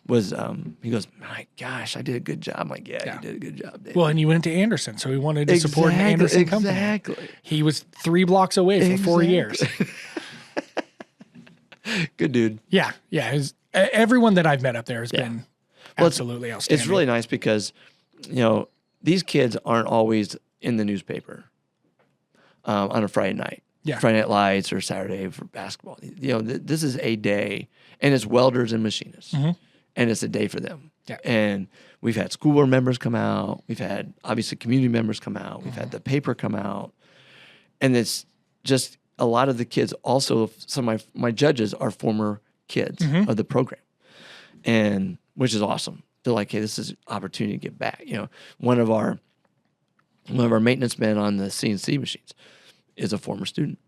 He goes, my gosh, I did a good job. I'm like, yeah. You did a good job, Dave. Well, and you went to Anderson, so he wanted to support an Anderson company. Exactly. He was 3 blocks away for 4 years. Good dude. Yeah. Yeah. Everyone that I've met up there has been absolutely outstanding. It's really nice because, these kids aren't always in the newspaper on a Friday night. Yeah. Friday Night Lights or Saturday for basketball. This is a day, and it's welders and machinists, and it's a day for them. Yeah. And we've had school board members come out. We've had, obviously, community members come out. We've had the paper come out. And it's just a lot of the kids also, some of my judges are former kids of the program, and which is awesome. They're like, hey, this is an opportunity to get back. One of our maintenance men on the CNC machines is a former student.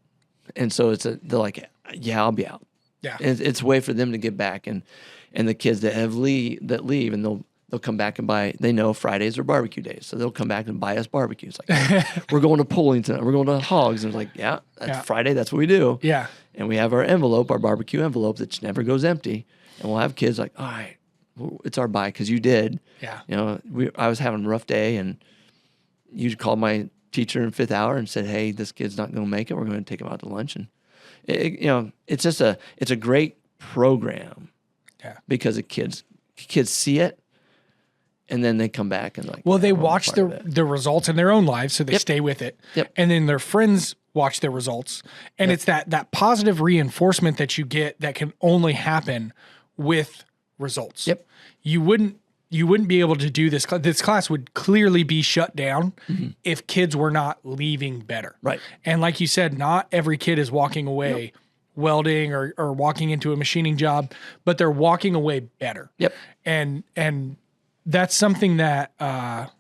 And so they're like, yeah, I'll be out. Yeah. And it's a way for them to get back. And the kids that leave and they'll come back and buy, they know Fridays are barbecue days. So they'll come back and buy us barbecue. It's like, we're going to Pulling tonight. We're going to Hogs. And it's like, that's Friday. That's what we do. Yeah. And we have our barbecue envelope that never goes empty. And we'll have kids like, all right, it's our buy because you did. Yeah. I was having a rough day, and you called my teacher in 5th hour and said, hey, this kid's not going to make it. We're going to take him out to lunch. And it's just it's a great program. Yeah. Because the kids see it, and then they come back and like, well, they watch the results in their own lives, so they stay with it. Yep. And then their friends watch their results, and it's that positive reinforcement that you get that can only happen with results. Yep. You wouldn't be able to do this. This class would clearly be shut down if kids were not leaving better. Right. And like you said, not every kid is walking away welding or walking into a machining job, but they're walking away better. Yep. And that's something that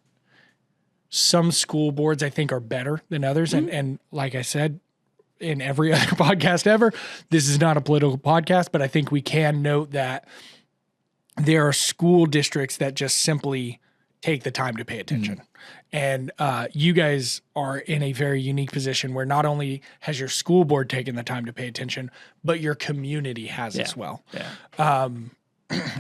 some school boards, I think, are better than others. And like I said, in every other podcast ever, this is not a political podcast, but I think we can note that there are school districts that just simply take the time to pay attention. And you guys are in a very unique position where not only has your school board taken the time to pay attention, but your community has as well. Yeah.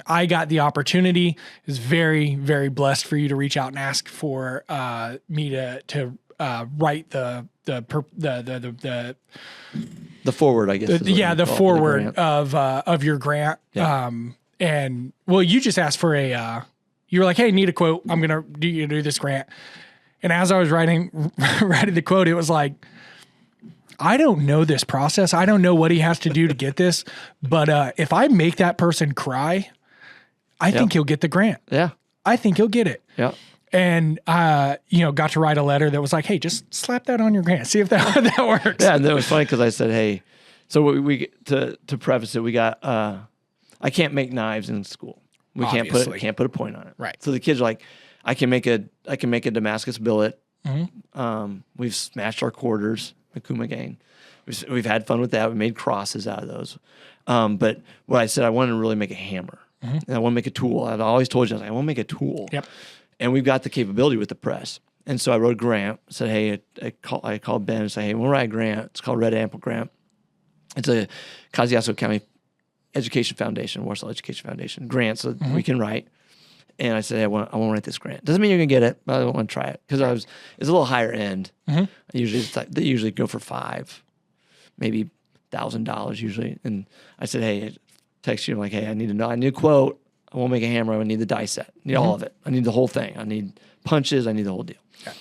I got the opportunity. Is very, very blessed for you to reach out and ask for me to write the forward, I guess. The forward of your grant. Yeah. And well, you just asked for you were like, hey, need a quote. I'm going to do this grant. And as I was writing the quote, it was like, I don't know this process. I don't know what he has to do to get this. But if I make that person cry, I think he'll get the grant. Yeah. I think he'll get it. Yeah. And, got to write a letter that was like, hey, just slap that on your grant. See if that works. Yeah. And it was funny because I said, hey, so we to preface it, we got, I can't make knives in school. We can't put a point on it. Right. So the kids are like, I can make a Damascus billet. We've smashed our quarters, Akuma gang. We've had fun with that. We made crosses out of those. But what I said, I want to really make a hammer. And I want to make a tool. I've always told you, I want to make a tool. Yep. And we've got the capability with the press. And so I wrote a grant. Said, hey, I called Ben and said, hey, we'll write a grant. It's called Red Ample Grant. It's a Kosciuszko County Education Foundation, Warsaw Education Foundation grant, so we can write. And I said, hey, I want to write this grant. Doesn't mean you're gonna get it, but I want to try it because it's a little higher end. They usually go for $5,000, maybe $1,000 usually. And I said, hey, I text you, I'm like, hey, I need a quote. I won't make a hammer. I need the die set. I need all of it. I need the whole thing. I need punches. I need the whole deal. Yeah.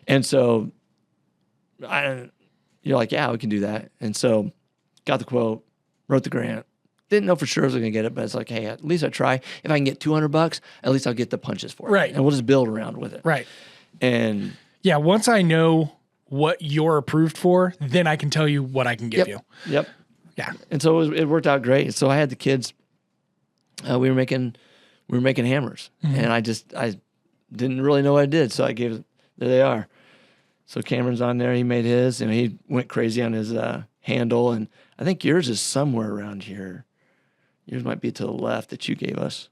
And so you're like, yeah, we can do that. And so got the quote, wrote the grant. Didn't know for sure I was going to get it, but it's like, hey, at least I try. If I can get $200, at least I'll get the punches for it. Right. And we'll just build around with it. Right. And yeah, once I know what you're approved for, then I can tell you what I can give you. Yep. Yeah. And so it worked out great. So I had the kids, we were making hammers, and I didn't really know what I did. So I gave, there they are. So Cameron's on there. He made his, and he went crazy on his handle. And I think yours is somewhere around here. Yours might be to the left that you gave us.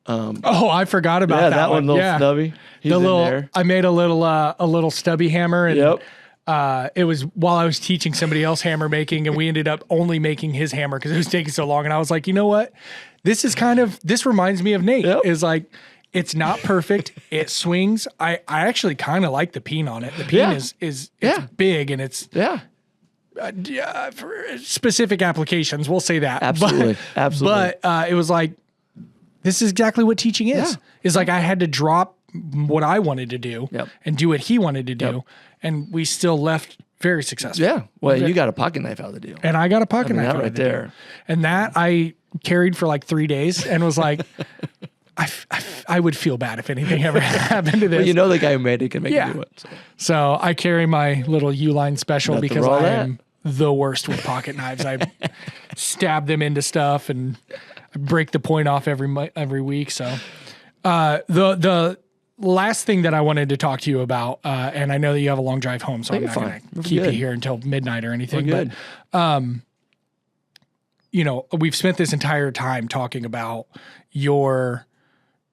I forgot about that one. Little stubby. He's in there. I made a little stubby hammer, and it was while I was teaching somebody else hammer making, and we ended up only making his hammer because it was taking so long. And I was like, you know what? This reminds me of Nate. Is like, it's not perfect. It swings. I actually kind of like the peen on it. The peen is big, and it's for specific applications. We'll say that. Absolutely. But it was like, this is exactly what teaching is. Yeah. It's like I had to drop what I wanted to do and do what he wanted to do, and we still left very successful. Yeah. Well, you got a pocket knife out of the deal. And I got a pocket knife that right there. And that I carried for like 3 days and was like, I would feel bad if anything ever happened to this. Well, you know the guy who made it can make it do it. So I carry my little U-line special Nothing because wrong with I that. am the worst with pocket knives. I stab them into stuff and I break the point off every week. So the last thing that I wanted to talk to you about, and I know that you have a long drive home, so I'm not going to keep you here until midnight or anything. But we've spent this entire time talking about your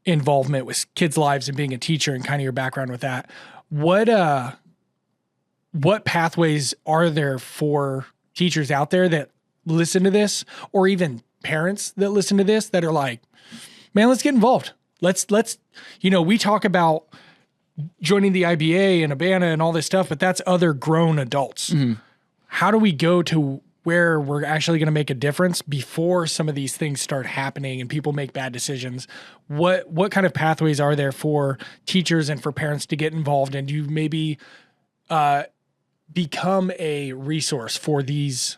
involvement with kids' lives and being a teacher and kind of your background with that. What pathways are there for teachers out there that listen to this, or even parents that listen to this that are like, man, let's get involved. Let's, we talk about joining the IBA and Abana and all this stuff, but that's other grown adults. Mm-hmm. How do we go to where we're actually going to make a difference before some of these things start happening and people make bad decisions? What kind of pathways are there for teachers and for parents to get involved, and you maybe become a resource for these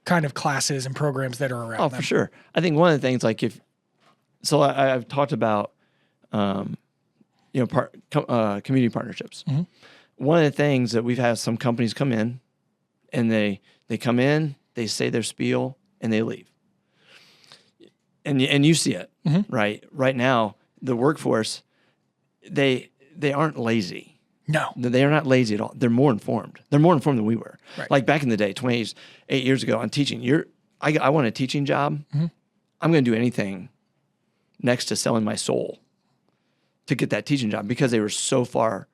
kind of classes and programs that are around them? For sure. I think one of the things, like I've talked about, community partnerships. Mm-hmm. One of the things that we've had some companies come in, and they come in, they say their spiel, and they leave. And you see it, mm-hmm. Right now, the workforce, they aren't lazy. No. They are not lazy at all. They're more informed. They're more informed than we were. Right. Like back in the day, 28 years ago, on teaching, I want a teaching job. Mm-hmm. I'm going to do anything next to selling my soul to get that teaching job because they were so far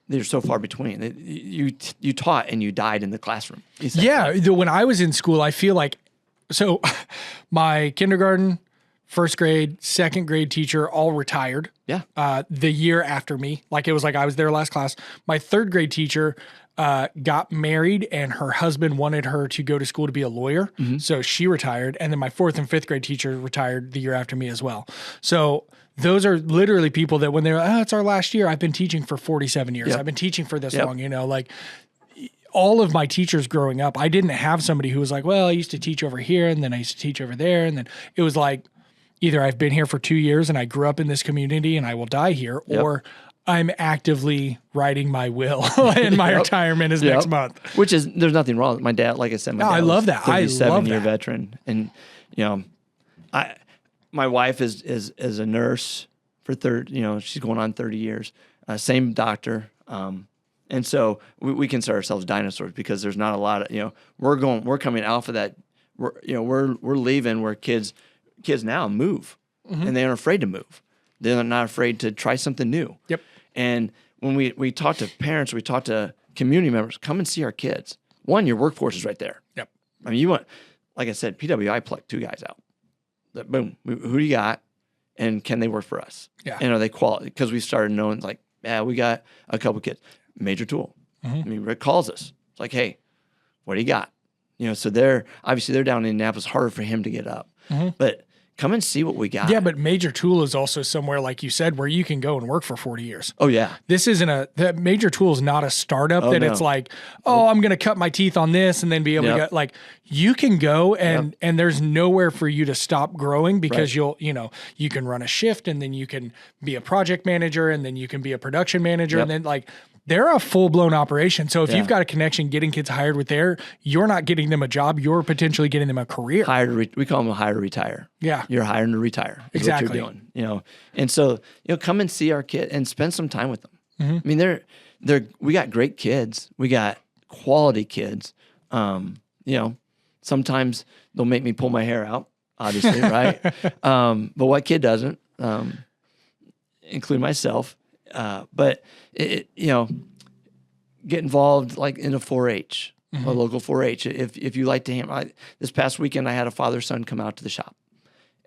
between. You taught and you died in the classroom. Yeah. When I was in school, I feel like, so my kindergarten, first grade, second grade teacher all retired. Yeah. The year after me, like it was like I was their last class. My third grade teacher got married and her husband wanted her to go to school to be a lawyer. So she retired. And then my fourth and fifth grade teacher retired the year after me as well. So those are literally people that when they're like, it's our last year, I've been teaching for 47 years. I've been teaching for this long, like all of my teachers growing up, I didn't have somebody who was like, well, I used to teach over here and then I used to teach over there. And then it was like, either I've been here for 2 years and I grew up in this community and I will die here, or I'm actively writing my will and my retirement is next month. Which is, there's nothing wrong. My dad, like I said, I love that. 37-year veteran. And, my wife is a nurse for she's going on 30 years, same doctor. And so we consider ourselves dinosaurs because there's not a lot of, we're coming off of that. We're leaving where kids now move and they aren't afraid to move. They're not afraid to try something new. Yep. And when we talk to parents, we talk to community members, come and see our kids. One, your workforce is right there. Yep. I mean, like I said, PWI plucked 2 guys out. Boom. Who do you got? And can they work for us? Yeah. And are they quality? Because we started knowing like, we got a couple kids. Major tool. I mean, Rick calls us. It's like, hey, what do you got? So they're down in Indianapolis, harder for him to get up. But come and see what we got. Yeah, but Major Tool is also somewhere, like you said, where you can go and work for 40 years. Oh, yeah. This isn't that Major Tool is not a startup it's like, I'm going to cut my teeth on this and then be able to get, like, you can go and there's nowhere for you to stop growing because you can run a shift and then you can be a project manager and then you can be a production manager and then like, they're a full-blown operation. So if you've got a connection getting kids hired with you're not getting them a job. You're potentially getting them a career. We call them a hire to retire. Yeah. You're hiring to retire. Exactly. What you're doing, And so, come and see our kid and spend some time with them. I mean, we got great kids. We got quality kids. Sometimes they'll make me pull my hair out, obviously, right? But what kid doesn't, including myself? But get involved like in a 4-H, a local 4-H. If you like to hammer, this past weekend I had a father-son come out to the shop,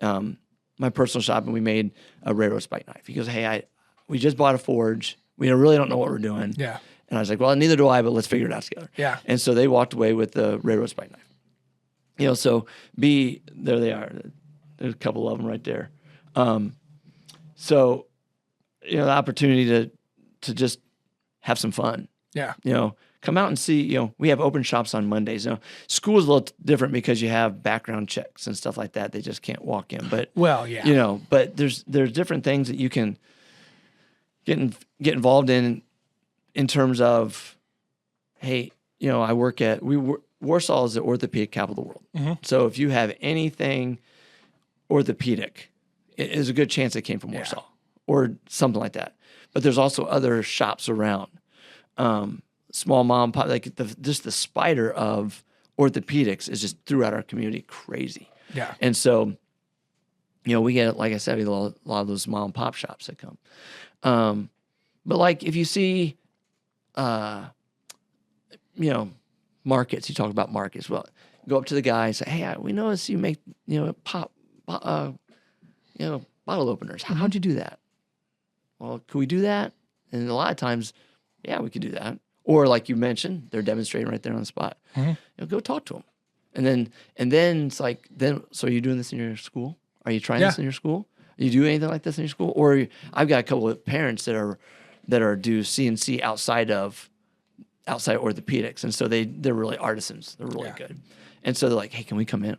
my personal shop, and we made a railroad spike knife. He goes, "Hey, we just bought a forge. We really don't know what we're doing." Yeah. And I was like, "Well, neither do I, but let's figure it out together." Yeah. And so they walked away with the railroad spike knife. So there they are. There's a couple of them right there. So. The opportunity to just have some fun. Yeah. Come out and see, we have open shops on Mondays. School is a little different because you have background checks and stuff like that. They just can't walk in. But, but there's different things that you can get involved in terms of, hey, I work at, Warsaw is the orthopedic capital of the world. So if you have anything orthopedic, it is a good chance it came from Warsaw. Or something like that. But there's also other shops around. Small mom and pop, like just the spider of orthopedics is just throughout our community crazy. Yeah. And so, we get, like I said, we get a lot of those mom and pop shops that come. But like if you see, markets, you talk about markets. Well, go up to the guy and say, "Hey, we notice you make, bottle openers. How'd you do that?" Well, could we do that? And a lot of times, yeah, we could do that. Or like you mentioned, they're demonstrating right there on the spot. Go talk to them. And then it's like, so are you doing this in your school? Are you trying this in your school? Are you doing anything like this in your school? Or I've got a couple of parents that are do CNC outside orthopedics. And so they're really artisans. They're really good. And so they're like, "Hey, can we come in?"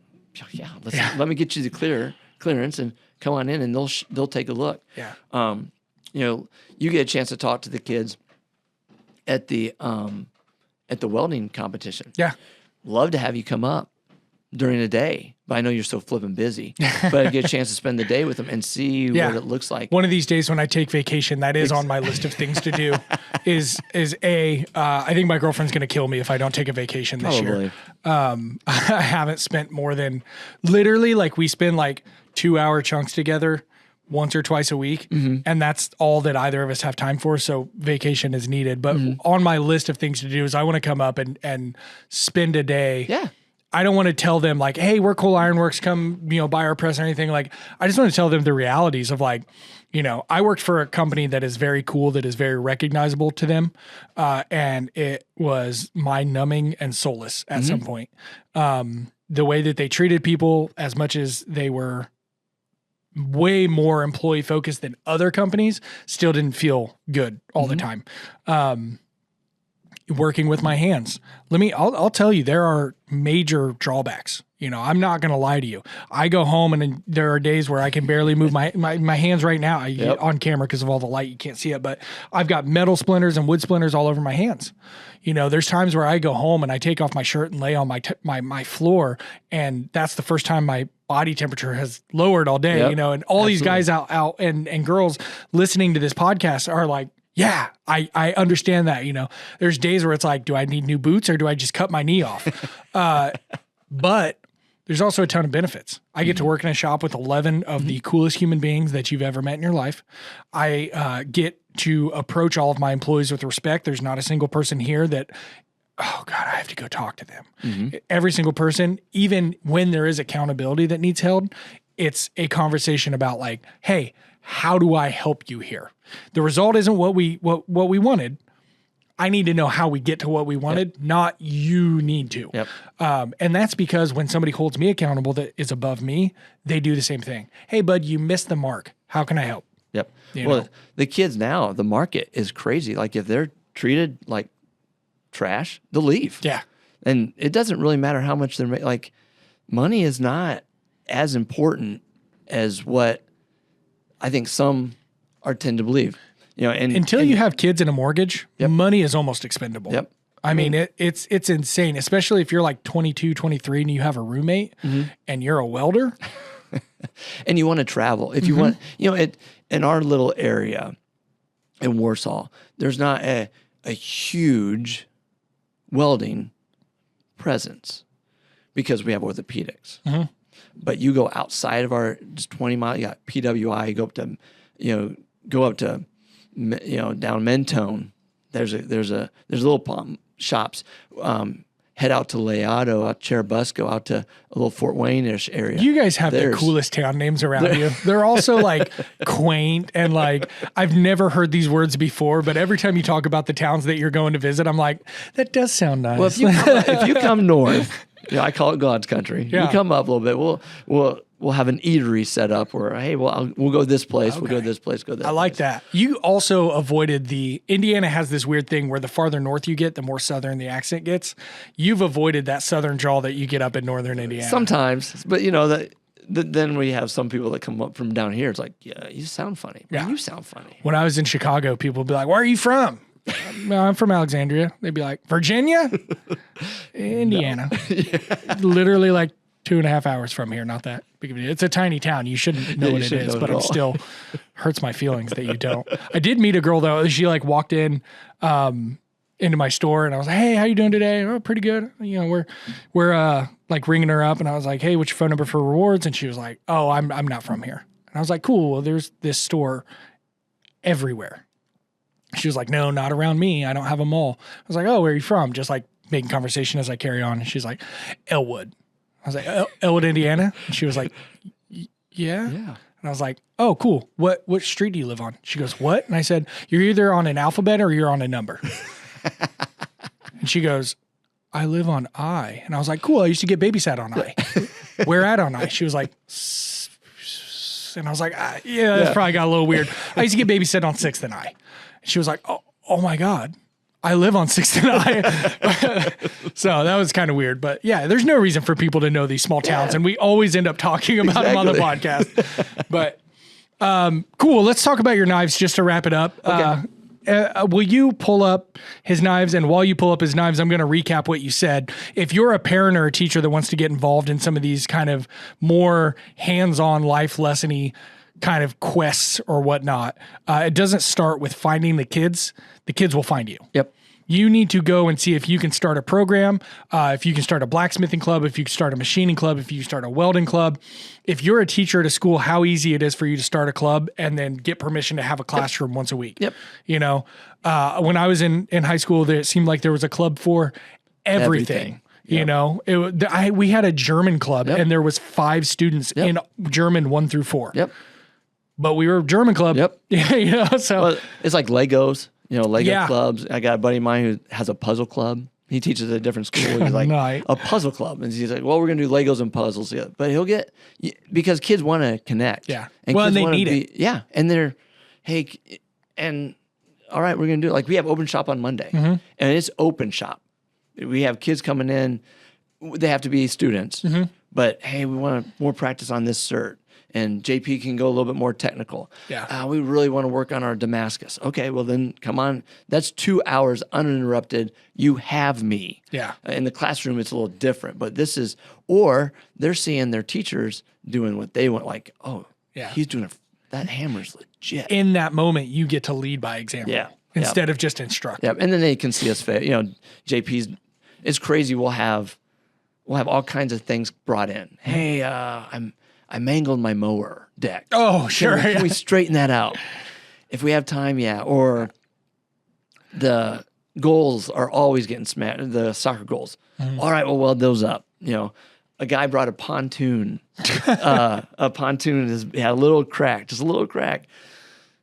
Let me get you the clearance and come on in and they'll take a look. Yeah. You get a chance to talk to the kids at the welding competition. Yeah. Love to have you come up during the day, but I know you're so flipping busy. But I get a chance to spend the day with them and see what it looks like. One of these days when I take vacation, that is on my list of things to do. I think my girlfriend's going to kill me if I don't take a vacation this year. I haven't spent more than literally like we spend like 2-hour chunks together once or twice a week. And that's all that either of us have time for. So vacation is needed. But on my list of things to do is I want to come up and spend a day. Yeah. I don't want to tell them like, hey, we're Coal Ironworks, come, buy our press or anything. Like, I just want to tell them the realities of like, I worked for a company that is very cool, that is very recognizable to them. And it was mind numbing and soulless at some point. The way that they treated people, as much as they were way more employee focused than other companies, still didn't feel good all the time. Working with my hands. I'll tell you, there are major drawbacks. I'm not going to lie to you. I go home and there are days where I can barely move my hands right now. On camera because of all the light, you can't see it, but I've got metal splinters and wood splinters all over my hands. There's times where I go home and I take off my shirt and lay on my floor, and that's the first time my body temperature has lowered all day, and all these guys out and girls listening to this podcast are like, yeah, I understand that. There's days where it's like, do I need new boots or do I just cut my knee off? But there's also a ton of benefits. I get to work in a shop with 11 of the coolest human beings that you've ever met in your life. I get to approach all of my employees with respect. There's not a single person here that, oh God, I have to go talk to them. Every single person, even when there is accountability that needs held, it's a conversation about like, hey, how do I help you here? The result isn't what we wanted. I need to know how we get to what we wanted, not you need to. And that's because when somebody holds me accountable that is above me, they do the same thing. Hey, bud, you missed the mark. How can I help? The kids now, the market is crazy. Like if they're treated like trash, they'll leave. Yeah. And it doesn't really matter how much they're making. Like money is not as important as what I think some tend to believe. Until you have kids and a mortgage, money is almost expendable. I mean, it's insane, especially if you're like 22, 23 and you have a roommate and you're a welder. And you want to travel. If you want, in our little area in Warsaw, there's not a huge welding presence because we have orthopedics. But you go outside of our just 20 miles, you got PWI, you go up to down Mentone. There's little palm shops. Head out to Leado, out to Cherubusco, out to a little Fort Wayne-ish area. You guys have the coolest town names around you. They're also like quaint and like I've never heard these words before, but every time you talk about the towns that you're going to visit, I'm like, that does sound nice. Well, if you come north, I call it God's country. You come up a little bit. We'll have an eatery set up where, hey, we'll go this place. Okay. We'll go this place. Go that. I like that. You also avoided Indiana has this weird thing where the farther north you get, the more southern the accent gets. You've avoided that southern drawl that you get up in northern Indiana. Sometimes, but then we have some people that come up from down here. It's like, yeah, you sound funny. Yeah. You sound funny. When I was in Chicago, people would be like, where are you from? I'm from Alexandria. They'd be like, Virginia? Indiana. Literally like 2.5 hours from here. Not that big of a deal. It's a tiny town. You shouldn't know what it is, but I'm still hurts my feelings that you don't. I did meet a girl though. She like walked in into my store and I was like, hey, how you doing today? Oh, pretty good. We're like ringing her up and I was like, hey, what's your phone number for rewards? And she was like, oh, I'm not from here. And I was like, cool. Well, there's this store everywhere. She was like, no, not around me. I don't have a mall. I was like, oh, where are you from? Just like making conversation as I carry on. And she's like, Elwood. I was like, Elwood, Indiana? And she was like, yeah. And I was like, oh, cool. What street do you live on? She goes, what? And I said, you're either on an alphabet or you're on a number. And she goes, I live on I. And I was like, cool. I used to get babysat on I. Where at on I? She was like, and I was like, that's probably got a little weird. I used to get babysat on 6th and I. She was like, oh my God, I live on 6th and I. So that was kind of weird. But yeah, there's no reason for people to know these small towns. And we always end up talking about them on the podcast. But cool. Let's talk about your knives just to wrap it up. Okay. Will you pull up his knives? And while you pull up his knives, I'm going to recap what you said. If you're a parent or a teacher that wants to get involved in some of these kind of more hands-on life lesson-y kind of quests or whatnot, it doesn't start with finding the kids. The kids will find you. Yep. You need to go and see if you can start a program, if you can start a blacksmithing club, if you can start a machining club, if you can start a welding club. If you're a teacher at a school, how easy it is for you to start a club and then get permission to have a classroom once a week. Yep. You know, when I was in high school, it seemed like there was a club for everything. Yep. You know, we had a German club and there was 5 students in German 1 through 4. Yep. But we were a German club. Yep. You know, so well, it's like Legos, Lego clubs. I got a buddy of mine who has a puzzle club. He teaches at a different school. He's like a puzzle club. And he's like, well, we're going to do Legos and puzzles. Yeah. But he'll get, because kids want to connect. Yeah. And well, kids and they need it. Yeah. And they're, hey, and all right, we're going to do it. Like we have open shop on Monday and it's open shop. We have kids coming in. They have to be students, but hey, we want more practice on this cert. And JP can go a little bit more technical. Yeah. We really want to work on our Damascus. Okay, well then come on. That's 2 hours uninterrupted. You have me. Yeah. In the classroom, it's a little different, but this is, or they're seeing their teachers doing what they want. Like, oh, he's doing that hammer's legit. In that moment, you get to lead by example. Yeah. Instead of just instruct. Yeah. And then they can see us fail. JP's, it's crazy. We'll have all kinds of things brought in. Hey, I mangled my mower deck. Oh, sure. Can we straighten that out? If we have time, yeah. Or the goals are always getting smashed, the soccer goals. All right, we'll weld those up. A guy brought a pontoon. A pontoon had a little crack, just a little crack.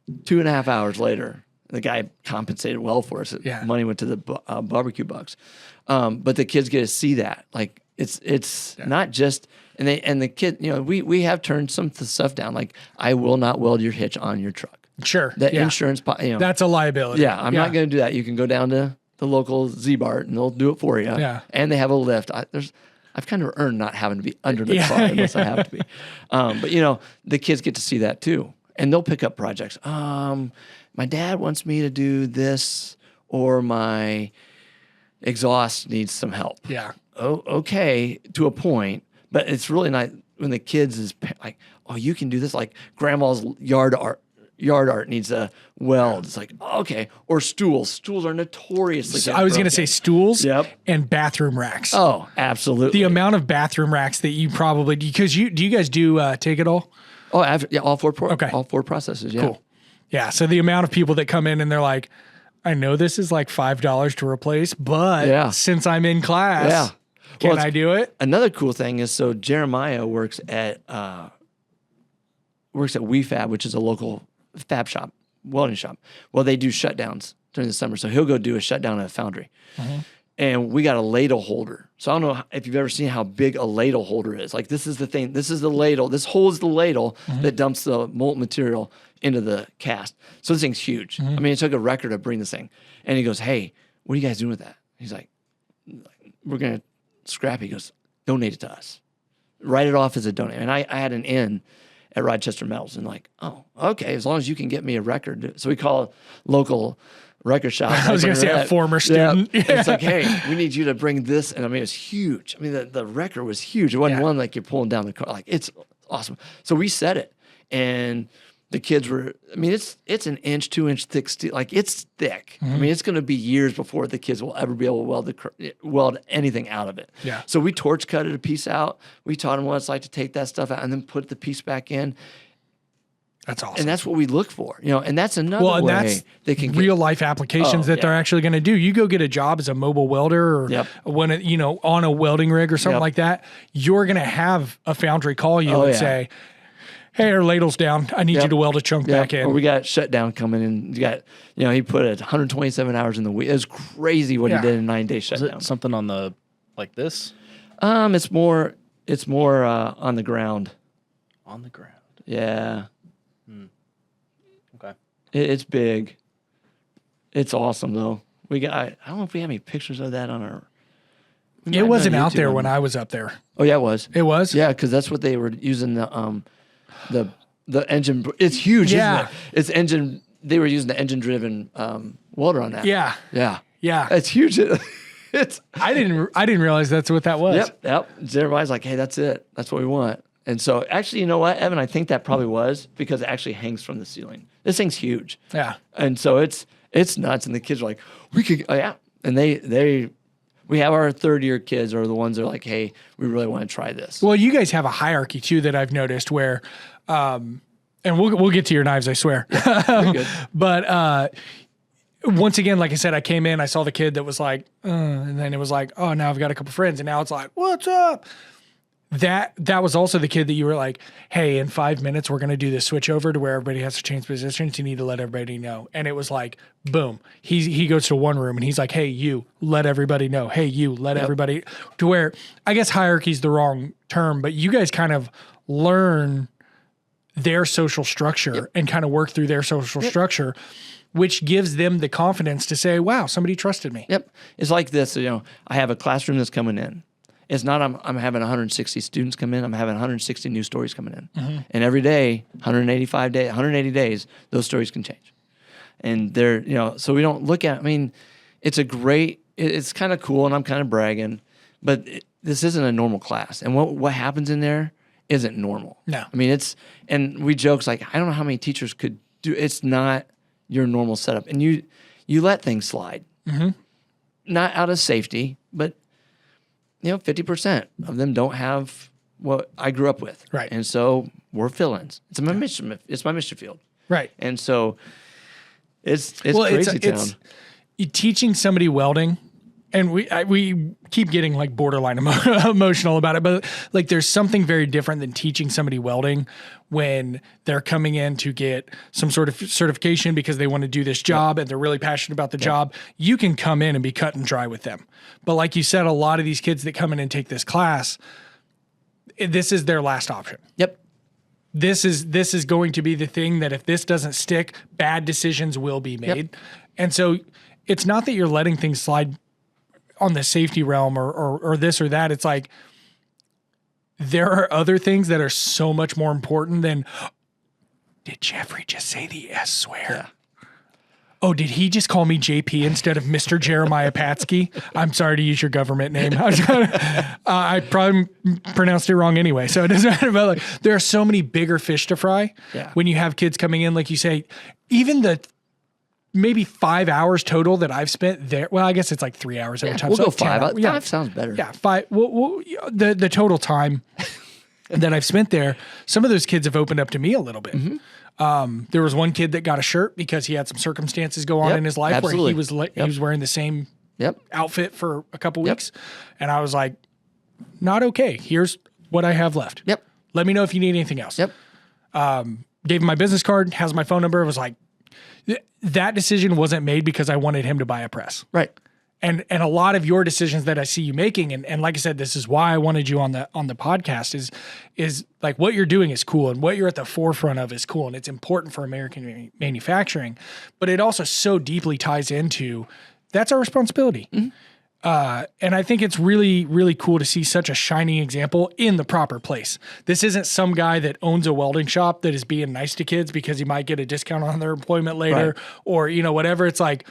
2.5 hours later, the guy compensated well for us. Yeah. Money went to the barbecue bucks. But the kids get to see that. Like it's not just... And the kid, we have turned some stuff down. Like, I will not weld your hitch on your truck. Sure. That insurance, that's a liability. Yeah, I'm not going to do that. You can go down to the local Z-Bart and they'll do it for you. Yeah. And they have a lift. I've kind of earned not having to be under the car unless I have to be. But the kids get to see that too, and they'll pick up projects. My dad wants me to do this, or my exhaust needs some help. Yeah. Oh, okay, to a point. But it's really not when the kids is like, oh, you can do this. Like grandma's yard art needs a weld. It's like, okay. Or stools. Stools are notoriously. So I was going to say stools Yep. and bathroom racks. Oh, absolutely. The amount of bathroom racks that you probably, because do you guys do take it all? Oh, all 4 all 4 processes. Yeah. Cool. Yeah. So the amount of people that come in and they're like, I know this is like $5 to replace, but since I'm in class, can I do it? Another cool thing is, so Jeremiah works at WeFab, which is a local fab shop, welding shop. Well, they do shutdowns during the summer, so he'll go do a shutdown at a foundry. And we got a ladle holder. So I don't know if you've ever seen how big a ladle holder is. Like this is the thing. This is the ladle. This holds the ladle that dumps the molten material into the cast. So this thing's huge. I mean, it took a wrecker to bring this thing. And he goes, hey, what are you guys doing with that? He's like, we're going to scrap. He goes, donate it to us. Write it off as a donate. And I had an in at Rochester Metals and like, oh, okay, as long as you can get me a record. So we call a local record shop. I was going to say a former student. Yeah. It's like, hey, we need you to bring this. And I mean, it's huge. I mean, the record was huge. It wasn't one like you're pulling down the car. Like, it's awesome. So we set it. And the kids were, I mean, it's an inch, 2 inch thick steel. Like, it's thick. I mean, it's going to be years before the kids will ever be able to weld anything out of it. Yeah. So we torch cut it a piece out. We taught them what it's like to take that stuff out and then put the piece back in. That's awesome. And that's what we look for, and that's another way that's they can get real life applications that they're actually going to do. You go get a job as a mobile welder or when on a welding rig or something like that, you're going to have a foundry call you and say, hey, our ladle's down. I need you to weld a chunk back in. Or we got shutdown coming in. You got, he put 127 hours in the week. It was crazy what he did in a 9-day shutdown. Is it something on the, like this? It's more on the ground. On the ground. Yeah. Okay. It's big. It's awesome though. I don't know if we have any pictures of that on our. It wasn't out there when I was up there. Oh yeah, it was. It was? Yeah, because that's what they were using the engine. It's huge, isn't it? It's engine. They were using the engine driven welder on that. Yeah. Yeah. Yeah. It's huge. I didn't realize that's what that was. Yep. Everybody's like, hey, that's it. That's what we want. And so actually, you know what, Evan? I think that probably was because it actually hangs from the ceiling. This thing's huge. Yeah. And so it's nuts. And the kids are like, we could, And we have our third year kids are the ones that are like, hey, we really want to try this. Well, you guys have a hierarchy too that I've noticed where, and we'll get to your knives, I swear. You're good. But once again, like I said, I came in, I saw the kid that was like, and then it was like, oh, now I've got a couple friends, and now it's like, what's up? That was also the kid that you were like, hey, in 5 minutes, we're going to do this switch over to where everybody has to change positions. You need to let everybody know. And it was like, boom. He goes to one room and he's like, hey, you let everybody know. Hey, you let everybody, to where I guess hierarchy is the wrong term, but you guys kind of learn their social structure and kind of work through their social structure, which gives them the confidence to say, wow, somebody trusted me. Yep. It's like this, I have a classroom that's coming in. It's not I'm having 160 students come in. I'm having 160 new stories coming in. Mm-hmm. And every day, 180 days, those stories can change. And they're, so we don't look at, it's kind of cool and I'm kind of bragging, but this isn't a normal class. And what happens in there isn't normal. No. And we joke, it's like, I don't know how many teachers could do, it's not your normal setup. And you let things slide. Mm-hmm. Not out of safety, but 50% of them don't have what I grew up with. Right. And so we're fill-ins. It's my mission field. Right. And so it's crazy town. Teaching somebody welding, and we keep getting like borderline emotional about it, but like there's something very different than teaching somebody welding when they're coming in to get some sort of certification because they want to do this job and they're really passionate about the job. You can come in and be cut and dry with them. But like you said, a lot of these kids that come in and take this class, this is their last option. Yep. This is going to be the thing that if this doesn't stick, bad decisions will be made. Yep. And so it's not that you're letting things slide on the safety realm or this or that. It's like there are other things that are so much more important than, did Jeffrey just say the S swear? Yeah. Oh, did he just call me JP instead of Mr. Jeremiah Patsky? I'm sorry to use your government name. I probably pronounced it wrong anyway, so it doesn't matter. But like, there are so many bigger fish to fry when you have kids coming in, like you say, even the maybe 5 hours total that I've spent there. Well, I guess it's like 3 hours every time. We'll so go 5. 5 sounds better. Yeah, 5. Well, the total time that I've spent there, some of those kids have opened up to me a little bit. Mm-hmm. There was one kid that got a shirt because he had some circumstances go on in his life where he was wearing the same outfit for a couple weeks. And I was like, not okay. Here's what I have left. Yep. Let me know if you need anything else. Yep. Gave him my business card, has my phone number. It was like, that decision wasn't made because I wanted him to buy a press. Right. And a lot of your decisions that I see you making, and like I said, this is why I wanted you on the podcast, is like what you're doing is cool and what you're at the forefront of is cool, and it's important for American manufacturing, but it also so deeply ties into that's our responsibility. Mm-hmm. And I think it's really, really cool to see such a shining example in the proper place. This isn't some guy that owns a welding shop that is being nice to kids because he might get a discount on their employment later or, whatever. It's like,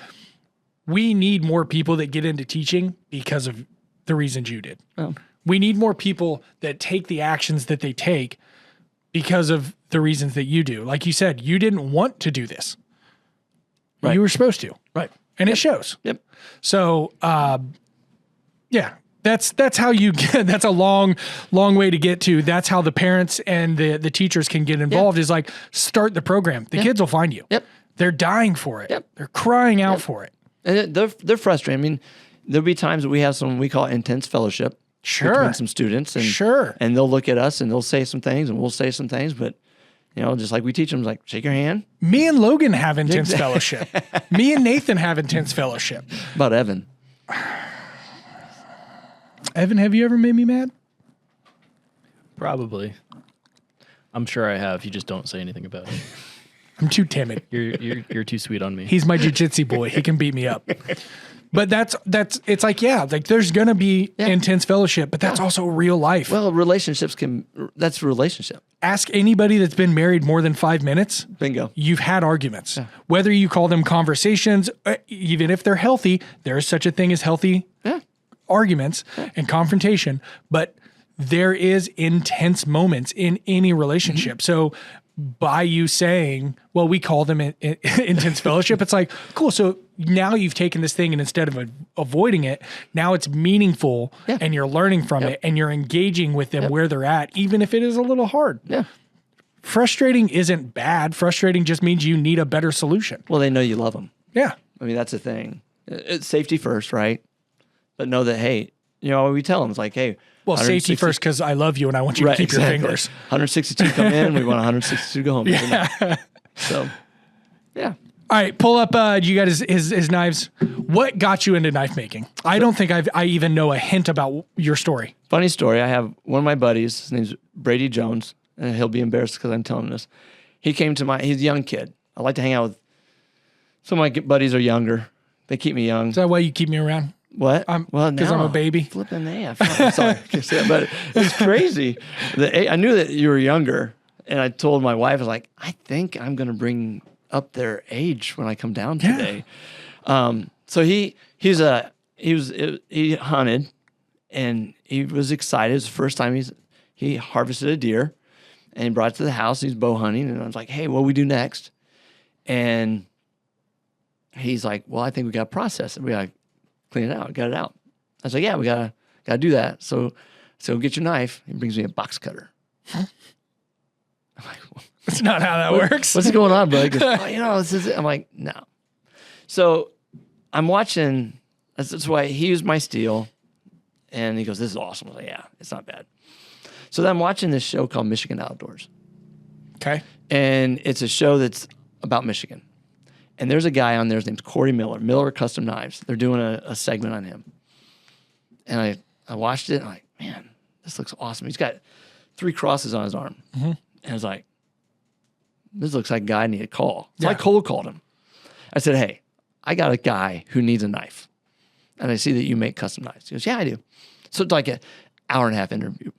we need more people that get into teaching because of the reasons you did. Oh. We need more people that take the actions that they take because of the reasons that you do. Like you said, you didn't want to do this. Right. You were supposed to. Right. And it shows. Yep. So, that's how you get, that's a long way to get to. That's how the parents and the teachers can get involved is like, start the program. The kids will find you. Yep. They're dying for it. Yep. They're crying out for it. And they're frustrated. There'll be times that we have some we call intense fellowship between some students, and they'll look at us and they'll say some things, and we'll say some things, but just like we teach them, like shake your hand. Me and Logan have intense fellowship. Me and Nathan have intense fellowship. About Evan. Evan, have you ever made me mad? Probably. I'm sure I have. You just don't say anything about it. I'm too timid. You're too sweet on me. He's my jiu-jitsu boy. He can beat me up. But it's like, there's going to be intense fellowship, but that's also real life. Well, that's a relationship. Ask anybody that's been married more than 5 minutes. Bingo. You've had arguments. Yeah. Whether you call them conversations, even if they're healthy, there is such a thing as healthy arguments and confrontation, but there is intense moments in any relationship. Mm-hmm. So by you saying, well, we call them intense fellowship. It's like, cool. So now you've taken this thing and instead of avoiding it, now it's meaningful and you're learning from it and you're engaging with them where they're at, even if it is a little hard. Yeah. Frustrating isn't bad. Frustrating just means you need a better solution. Well, they know you love them. Yeah. I mean, that's the thing. It's safety first, right? But know that, hey, you know, we tell them, it's like, hey, well, safety first because I love you and I want you to keep your fingers. 162 come in, we want 162 go home. Yeah. So, yeah. All right, pull up. You got his knives. What got you into knife making? I don't think I even know a hint about your story. Funny story. I have one of my buddies. His name's Brady Jones, and he'll be embarrassed because I'm telling this. He came to he's a young kid. I like to hang out with, some of my buddies are younger. They keep me young. Is that why you keep me around? What? Well, because I'm a baby. Flipping AF. I'm sorry. I can't say that, but it's crazy. I knew that you were younger, and I told my wife, I was like, I think I'm going to bring up their age when I come down today. So he hunted, and he was excited. It was the first time he harvested a deer, and he brought it to the house. He's bow hunting, and I was like, hey, what do we do next? And he's like, well, I think we got to process it. We got to clean it out, get it out. I was like, yeah, we gotta do that. So get your knife. He brings me a box cutter. I'm like, that's not how that works. What's going on, bro? He goes, oh, you know, this is it. I'm like, no. So I'm watching. That's why he used my steel, and he goes, this is awesome. I was like, yeah, it's not bad. So then I'm watching this show called Michigan Outdoors. Okay. And it's a show that's about Michigan. And there's a guy on there, his name's Corey Miller Custom Knives. They're doing a segment on him. And I watched it, and I'm like, man, this looks awesome. He's got 3 crosses on his arm. Mm-hmm. And I was like, this looks like a guy I need to call. So I cold called him. I said, hey, I got a guy who needs a knife. And I see that you make custom knives. He goes, yeah, I do. So it's like an hour and a half interview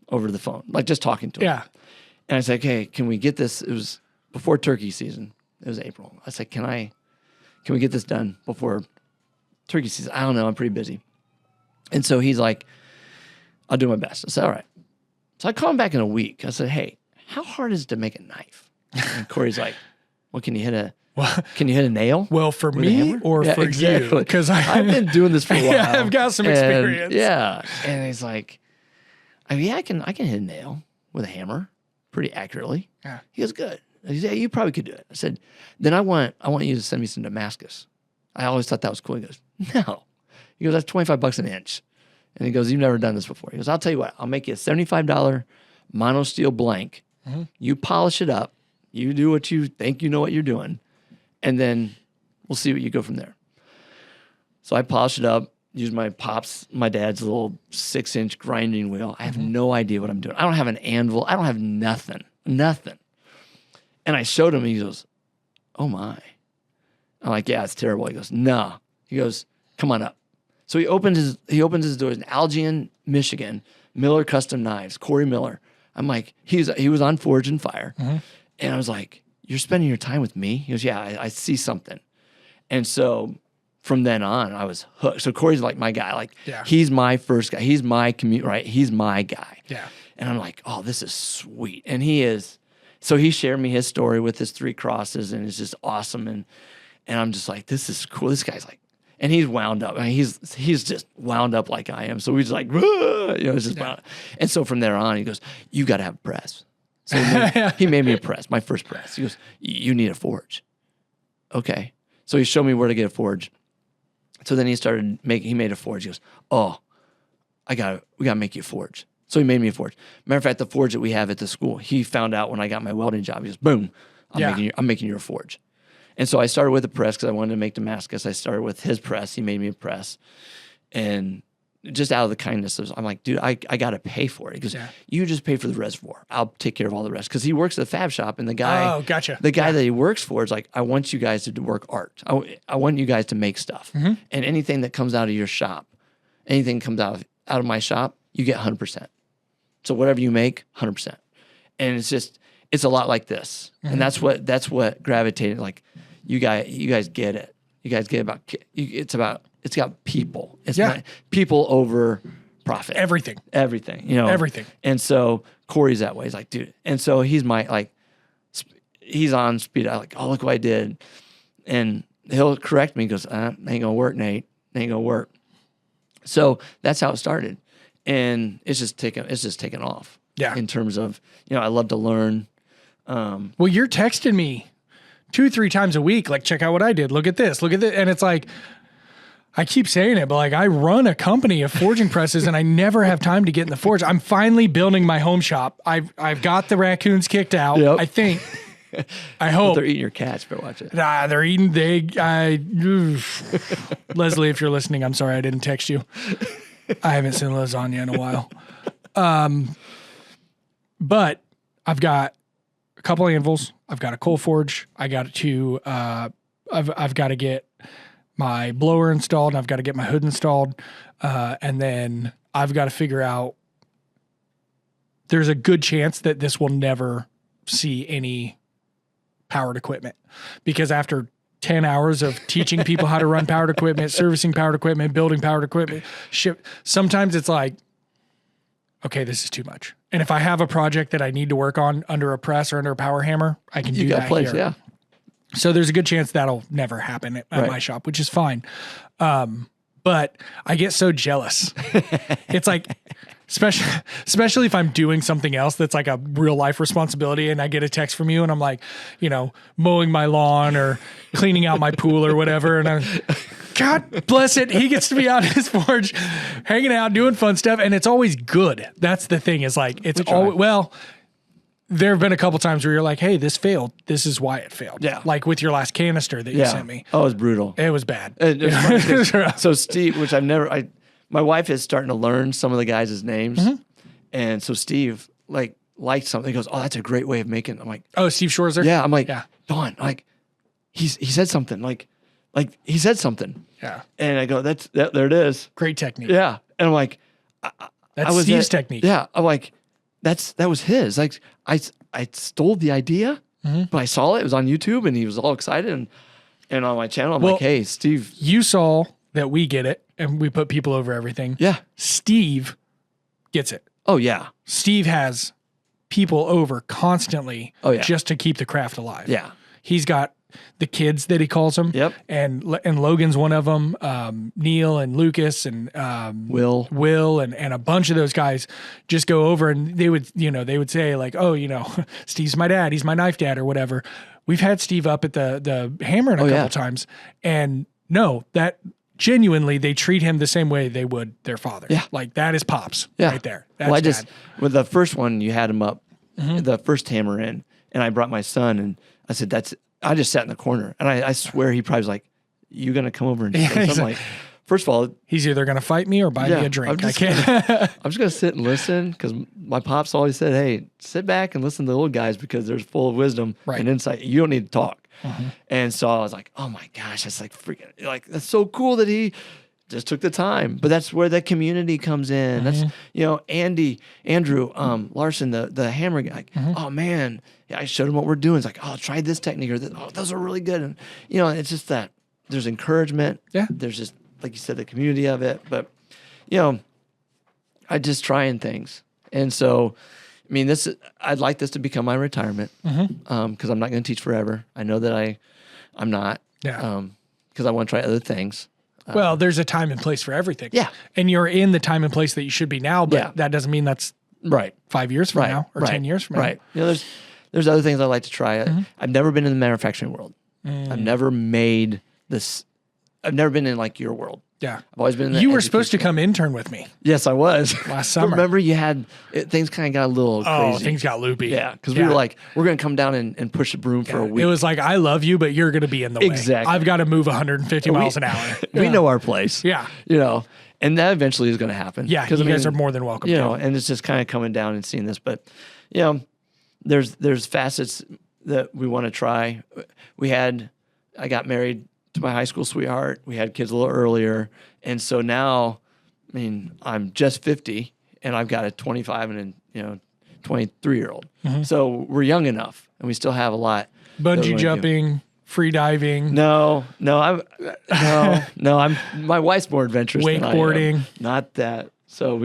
over the phone, like just talking to him. Yeah. And I said, okay, can we get this? It was before turkey season. It was April. I said, can we get this done before turkey season? I don't know. I'm pretty busy. And so he's like, I'll do my best. I said, all right. So I called him back in a week. I said, hey, how hard is it to make a knife? And Corey's like, well, can you hit a nail? Well, for me or for you? Because I've been doing this for a while. Yeah, I've got some experience. And he's like, yeah, I can hit a nail with a hammer pretty accurately. Yeah. He goes, good. He said, yeah, you probably could do it. I said, then I want you to send me some Damascus. I always thought that was cool. He goes, no. He goes, that's $25 an inch. And he goes, you've never done this before. He goes, I'll tell you what, I'll make you a $75 mono steel blank. Mm-hmm. You polish it up. You do what you think you know what you're doing. And then we'll see what you go from there. So I polished it up, used my dad's little 6-inch grinding wheel. I have no idea what I'm doing. I don't have an anvil. I don't have nothing. And I showed him, and he goes, oh my. I'm like, yeah, it's terrible. He goes, nah. He goes, come on up. So he opens his doors in Algian, Michigan, Miller Custom Knives, Corey Miller. I'm like, he was on Forge and Fire. Mm-hmm. And I was like, you're spending your time with me? He goes, yeah, I see something. And so from then on, I was hooked. So Corey's like my guy. Like, he's my first guy. He's my commute, right? He's my guy. Yeah. And I'm like, oh, this is sweet. And he is. So he shared me his story with his 3 crosses, and it's just awesome. And I'm just like, this is cool. This guy's like, and he's wound up. I mean, he's just wound up like I am. So he's like, it's just wound up. And so from there on, he goes, you got to have a press. So he made me a press, my first press. He goes, you need a forge. Okay. So he showed me where to get a forge. So then he made a forge. He goes, oh, we got to make you a forge. So he made me a forge. Matter of fact, the forge that we have at the school, he found out when I got my welding job. He goes, boom, I'm making you a forge. And so I started with a press because I wanted to make Damascus. I started with his press. He made me a press. And just out of the kindness, I'm like, dude, I got to pay for it. He goes, you just pay for the reservoir. I'll take care of all the rest. Because he works at the fab shop, and the guy, the guy that he works for is like, I want you guys to work art. I want you guys to make stuff. Mm-hmm. And anything that comes out of your shop, anything comes out of my shop, you get 100%. So whatever you make, 100%. And it's a lot like this. Mm-hmm. And that's what gravitated. Like, you guys get it. You guys get it's got people. It's not people over profit. Everything. Everything. Everything. And so Corey's that way. He's like, dude. And so he's my, like, he's on speed. I like, oh, look what I did. And he'll correct me. He goes, ain't gonna work, Nate. Ain't gonna work. So that's how it started. And it's just taken off. Yeah. In terms of, I love to learn. Well, you're texting me 2-3 times a week. Like, check out what I did. Look at this. Look at this. And it's like, I keep saying it, but like I run a company of forging presses and I never have time to get in the forge. I'm finally building my home shop. I've got the raccoons kicked out. Yep. I think. I hope. They're eating your cats, but watch it. Nah, they're eating. Leslie, if you're listening, I'm sorry I didn't text you. I haven't seen lasagna in a while. But I've got a couple anvils. I've got a coal forge. I've got to get my blower installed. And I've got to get my hood installed. And then I've got to figure out, there's a good chance that this will never see any powered equipment, because after 10 hours of teaching people how to run powered equipment, servicing powered equipment, building powered equipment, sometimes it's like, okay, this is too much. And if I have a project that I need to work on under a press or under a power hammer, I can do that here. Yeah. So there's a good chance that'll never happen at my shop, which is fine. But I get so jealous. It's like, especially if I'm doing something else that's like a real life responsibility and I get a text from you and I'm like, mowing my lawn or cleaning out my pool or whatever. And I'm, God bless it. He gets to be out in his forge, hanging out, doing fun stuff. And it's always good. That's the thing, is like, it's always, well, there have been a couple times where you're like, hey, this failed. This is why it failed. Yeah. Like with your last canister that you sent me. Oh, it was brutal. It was bad. So Steve, which my wife is starting to learn some of the guys' names. Mm-hmm. And so Steve liked something. He goes, oh, that's a great way of making it. I'm like, oh, Steve Schwarzer? Yeah. I'm like, Dawn, like he said something. Like he said something. Yeah. And I go, there it is. Great technique. Yeah. And I'm like, that's Steve's technique. Yeah. I'm like, that was his. Like I stole the idea, but I saw it. It was on YouTube and he was all excited. And on my channel, I'm like, hey, Steve. You saw that we get it and we put people over everything. Yeah. Steve gets it. Oh, yeah. Steve has people over constantly just to keep the craft alive. Yeah. He's got the kids that he calls them. Yep. And Logan's one of them. Neil and Lucas and Will and a bunch of those guys just go over and they would say like, oh, Steve's my dad. He's my knife dad or whatever. We've had Steve up at the Hammer a couple times, and that genuinely they treat him the same way they would their father. Yeah. Like that is Pops right there. That's with the first one, you had him up, the first hammer in, and I brought my son and I said, I just sat in the corner, and I swear he probably was like, you going to come over and say something? I'm like, first of all, he's either going to fight me or buy me a drink. I'm just going to sit and listen, because my pops always said, hey, sit back and listen to the old guys, because they're full of wisdom and insight. You don't need to talk. And so I was like, oh my gosh, that's like freaking, like, that's so cool that he just took the time. But that's where the community comes in. That's, Andrew Larson, the hammer guy. Oh man, I showed him what we're doing. It's like, oh, try this technique, or this. Oh, those are really good. And it's just that there's encouragement. Yeah. There's just, like you said, the community of it. But I just trying things. And so, I mean, I'd like this to become my retirement, because I'm not going to teach forever. I know that I'm not. Yeah. Because I want to try other things. Well, there's a time and place for everything. Yeah. And you're in the time and place that you should be now, but that doesn't mean that's right 5 years from now or 10 years from now. Right. There's other things I'd like to try. I've never been in the manufacturing world. I've never made this. I've never been in like your world. Yeah. I've always been in the You were supposed to come intern with me. Yes, I was. Last summer. Remember you had, things kind of got a little crazy. Oh, things got loopy. Yeah, because we were like, we're going to come down and push the broom for a week. It was like, I love you, but you're going to be in the way. Exactly. I've got to move 150 miles an hour. We know our place. Yeah. And that eventually is going to happen. Yeah, you guys are more than welcome. And it's just kind of coming down and seeing this. But, there's facets that we want to try. I got married to my high school sweetheart. We had kids a little earlier. And so now, I mean, I'm just 50 and I've got a 25 and a 23-year-old. So we're young enough and we still have a lot. Bungee jumping, free diving. No. My wife's more adventurous than I am. Wakeboarding. Not that. So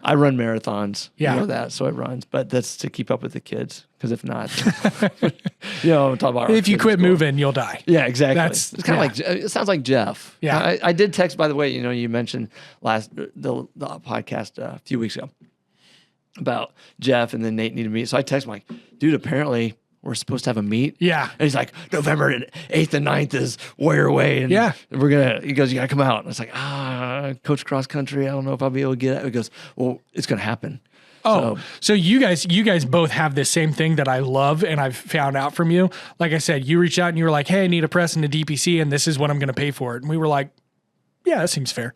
I run marathons. Yeah. You know that, so it runs. But that's to keep up with the kids. Because if not, talk about If you quit moving, you'll die. Yeah, exactly. That's- It's kind of like, it sounds like Jeff. Yeah. I did text, by the way, you mentioned the podcast a few weeks ago about Jeff, and then Nate needed to meet. So I texted him like, dude, apparently we're supposed to have a meet. Yeah. And he's like, November 8th and 9th is Warrior Way. And Yeah. he goes, you got to come out. And it's like, coach cross country. I don't know if I'll be able to get it. He goes, well, it's going to happen. Oh, so you guys both have this same thing that I love, and I've found out from you. Like I said, you reached out and you were like, hey, I need a press and a DPC, and this is what I'm going to pay for it. And we were like, yeah, that seems fair.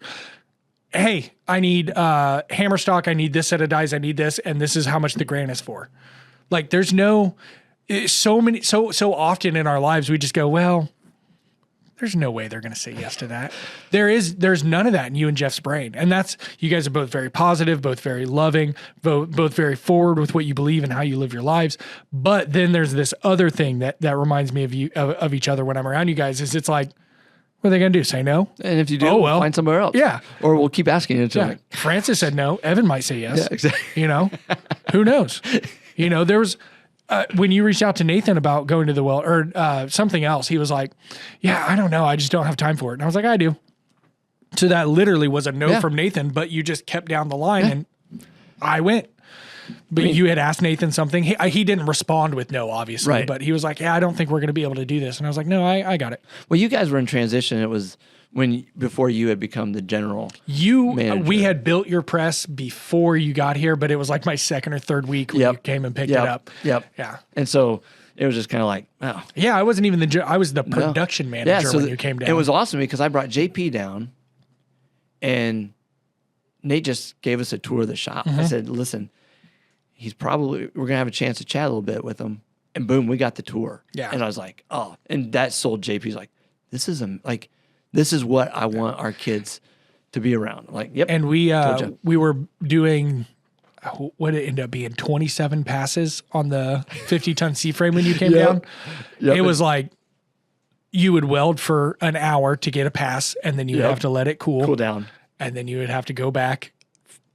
Hey, I need hammer stock. I need this set of dies. I need this. And this is how much the grant is for. Like there's so often in our lives, we just go, well, there's no way they're going to say yes to that. There's none of that in you and Jeff's brain. And that's, you guys are both very positive, both very loving, both very forward with what you believe and how you live your lives. But then there's this other thing that reminds me of you, of each other when I'm around you guys, is it's like, what are they going to do? Say no? And if you do, we'll find somewhere else. Yeah. Or we'll keep asking it. Yeah. Francis said no. Evan might say yes. Yeah, exactly. Who knows? There was, when you reached out to Nathan about going to the well or something else, he was like, yeah, I don't know. I just don't have time for it. And I was like, I do. So that literally was a no from Nathan, but you just kept down the line and I went. But you had asked Nathan something. He didn't respond with no, obviously, right. But he was like, yeah, I don't think we're going to be able to do this. And I was like, no, I got it. Well, you guys were in transition. It was before you had become the general manager. We had built your press before you got here, but it was like my second or third week when you came and picked it up. Yep. Yeah. And so it was just kind of like, wow. Yeah, I wasn't even I was the production manager when you came down. It was awesome because I brought JP down and Nate just gave us a tour of the shop. I said, listen, we're going to have a chance to chat a little bit with him. And boom, we got the tour. Yeah. And I was like, oh, and that sold JP's like, this is what I want our kids to be around. I'm like, yep. And we were doing what it ended up being 27 passes on the 50-ton C-frame when you came down. Yep. It was like you would weld for an hour to get a pass, and then you'd have to let it cool down. And then you would have to go back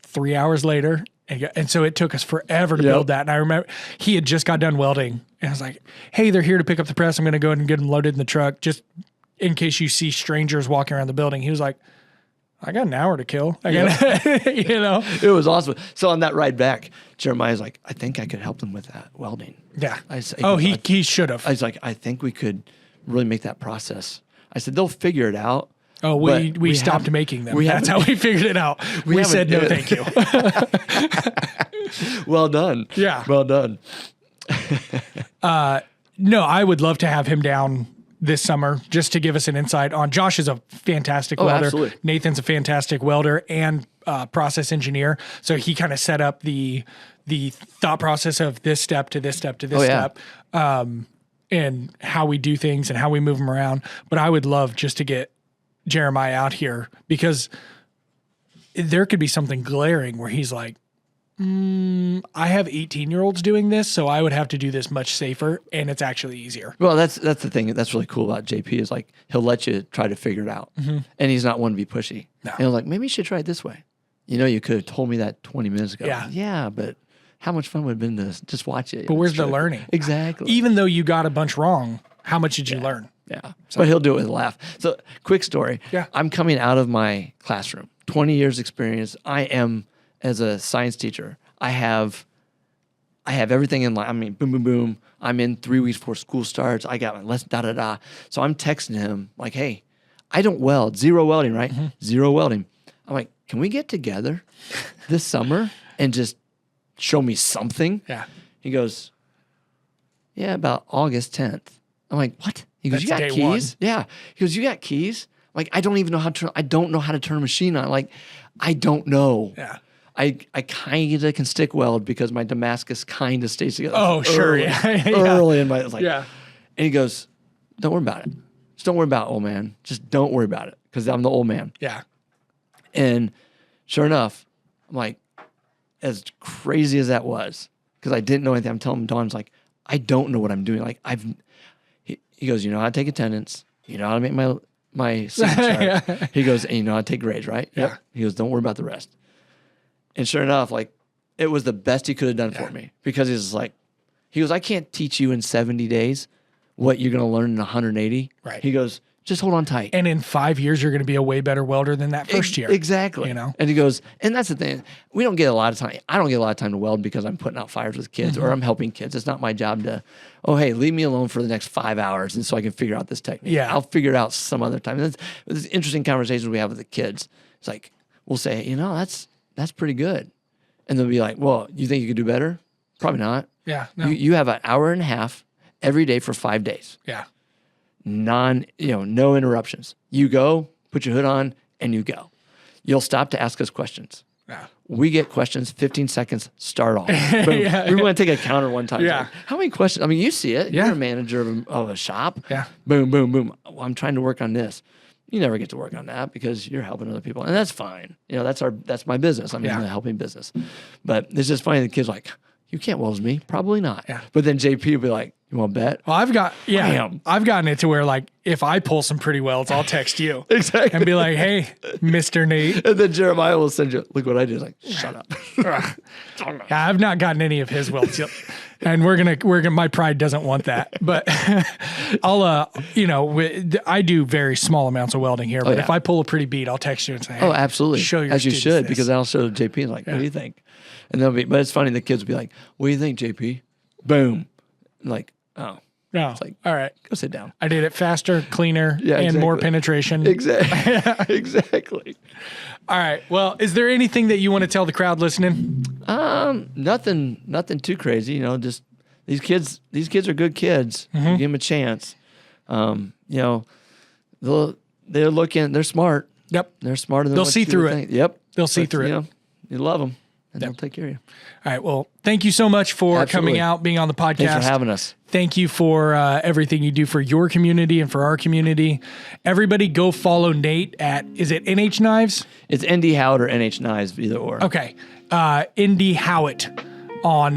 3 hours later. And so it took us forever to build that. And I remember he had just got done welding. And I was like, hey, they're here to pick up the press. I'm going to go ahead and get them loaded in the truck just in case you see strangers walking around the building. He was like, I got an hour to kill. It was awesome. So on that ride back, Jeremiah's like, I think I could help them with that welding. Yeah. He he should have. I was like, I think we could really make that process. I said, they'll figure it out. Oh, we stopped making them. That's how we figured it out. We said no, thank you. Well done. Yeah. Well done. No, I would love to have him down this summer just to give us an insight on. Josh is a fantastic welder. Absolutely. Nathan's a fantastic welder and process engineer. So he kind of set up the thought process of this step to this step to this step, and how we do things and how we move them around. But I would love just to get Jeremiah out here because there could be something glaring where he's like, I have 18-year-olds doing this, so I would have to do this much safer, and it's actually easier. Well, that's the thing that's really cool about JP is like he'll let you try to figure it out, and he's not one to be pushy. No. And I was like, maybe you should try it this way. You could have told me that 20 minutes ago. Yeah, but how much fun would it have been to just watch it? But where's the learning? Exactly. Even though you got a bunch wrong, how much did you learn? Yeah. But he'll do it with a laugh. So, quick story. Yeah. I'm coming out of my classroom, 20 years experience. I am, as a science teacher, I have everything in line. I mean, boom, boom, boom. I'm in 3 weeks before school starts. I got my lesson, da-da-da. So I'm texting him like, hey, I don't weld. Zero welding, right? Zero welding. I'm like, can we get together this summer and just show me something? Yeah. He goes, yeah, about August 10th. I'm like, what? He goes, That's you got day keys? one. Yeah. He goes, you got keys? Like, I don't even know how to turn a machine on. Like, I don't know. Yeah. I kind of can stick weld because my Damascus kind of stays together. Oh, sure. Early, Yeah. early in my, it's like, Yeah. And he goes, don't worry about it. Just don't worry about it, old man. Just don't worry about it because I'm the old man. Yeah. And sure enough, I'm like, as crazy as that was, because I didn't know anything, I'm telling him, Dawn's like, I don't know what I'm doing. Like, he goes, you know how to take attendance. You know how to make my signature chart. He goes, and you know how to take grades, right? Yeah. He goes, don't worry about the rest. And sure enough, like it was the best he could have done for me because he's like, he goes, I can't teach you in 70 days what you're going to learn in 180. Right. He goes, just hold on tight. And in 5 years, you're going to be a way better welder than that first year. Exactly. You know? And he goes, and that's the thing. We don't get a lot of time. I don't get a lot of time to weld because I'm putting out fires with kids or I'm helping kids. It's not my job to, oh, hey, leave me alone for the next 5 hours and so I can figure out this technique. Yeah. I'll figure it out some other time. And that's interesting conversations we have with the kids. It's like, we'll say, that's pretty good. And they'll be like, well, you think you could do better? Probably not. Yeah. No. You have an hour and a half every day for 5 days. Yeah. No interruptions. You go, put your hood on, and you go. You'll stop to ask us questions. Yeah. We get questions, 15 seconds, start off. Boom. We want to take a counter one time. Yeah. Like, how many questions? I mean, you see it. Yeah. You're a manager of a shop. Yeah. Boom, boom, boom. Well, I'm trying to work on this. You never get to work on that because you're helping other people. And that's fine. That's my business. I'm in the helping business. But it's just funny the kid's like, you can't weld as me. Probably not. Yeah. But then JP will be like, you want to bet? Well, I've Bam. gotten it to where like if I pull some pretty welds, I'll text you Exactly. and be like, "Hey, Mr. Nate." And then Jeremiah will send you, look what I did. It's like, shut up. Yeah, I've not gotten any of his welds yet. And we're gonna, my pride doesn't want that, but I'll, I do very small amounts of welding here, but yeah. if I pull a pretty beat, I'll text you and say, hey, Oh, absolutely. show your As you students should, this. because I'll show JP and like, what do you think? And but it's funny, the kids will be like, what do you think, JP? Boom. I'm like, oh, No. like- All right. go sit down. I did it faster, cleaner, Yeah, and more exactly. penetration. Exactly. Exactly. All right. Well, is there anything that you want to tell the crowd listening? Nothing too crazy. Just these kids are good kids. You give them a chance. They're smart. Yep. They're smarter than They'll what see you through would it. think. Yep. They'll see But, through it. You love them, and they'll take care of you. All right. Well, thank you so much for Absolutely. coming out, being on the podcast. Thanks for having us. Thank you for everything you do for your community and for our community. Everybody go follow Nate at, is it NH Knives? It's ND Howett or NH Knives, either or. Okay. ND Howett on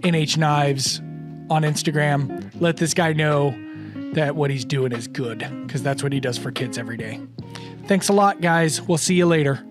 NH Knives on Instagram. Let this guy know that what he's doing is good because that's what he does for kids every day. Thanks a lot, guys. We'll see you later.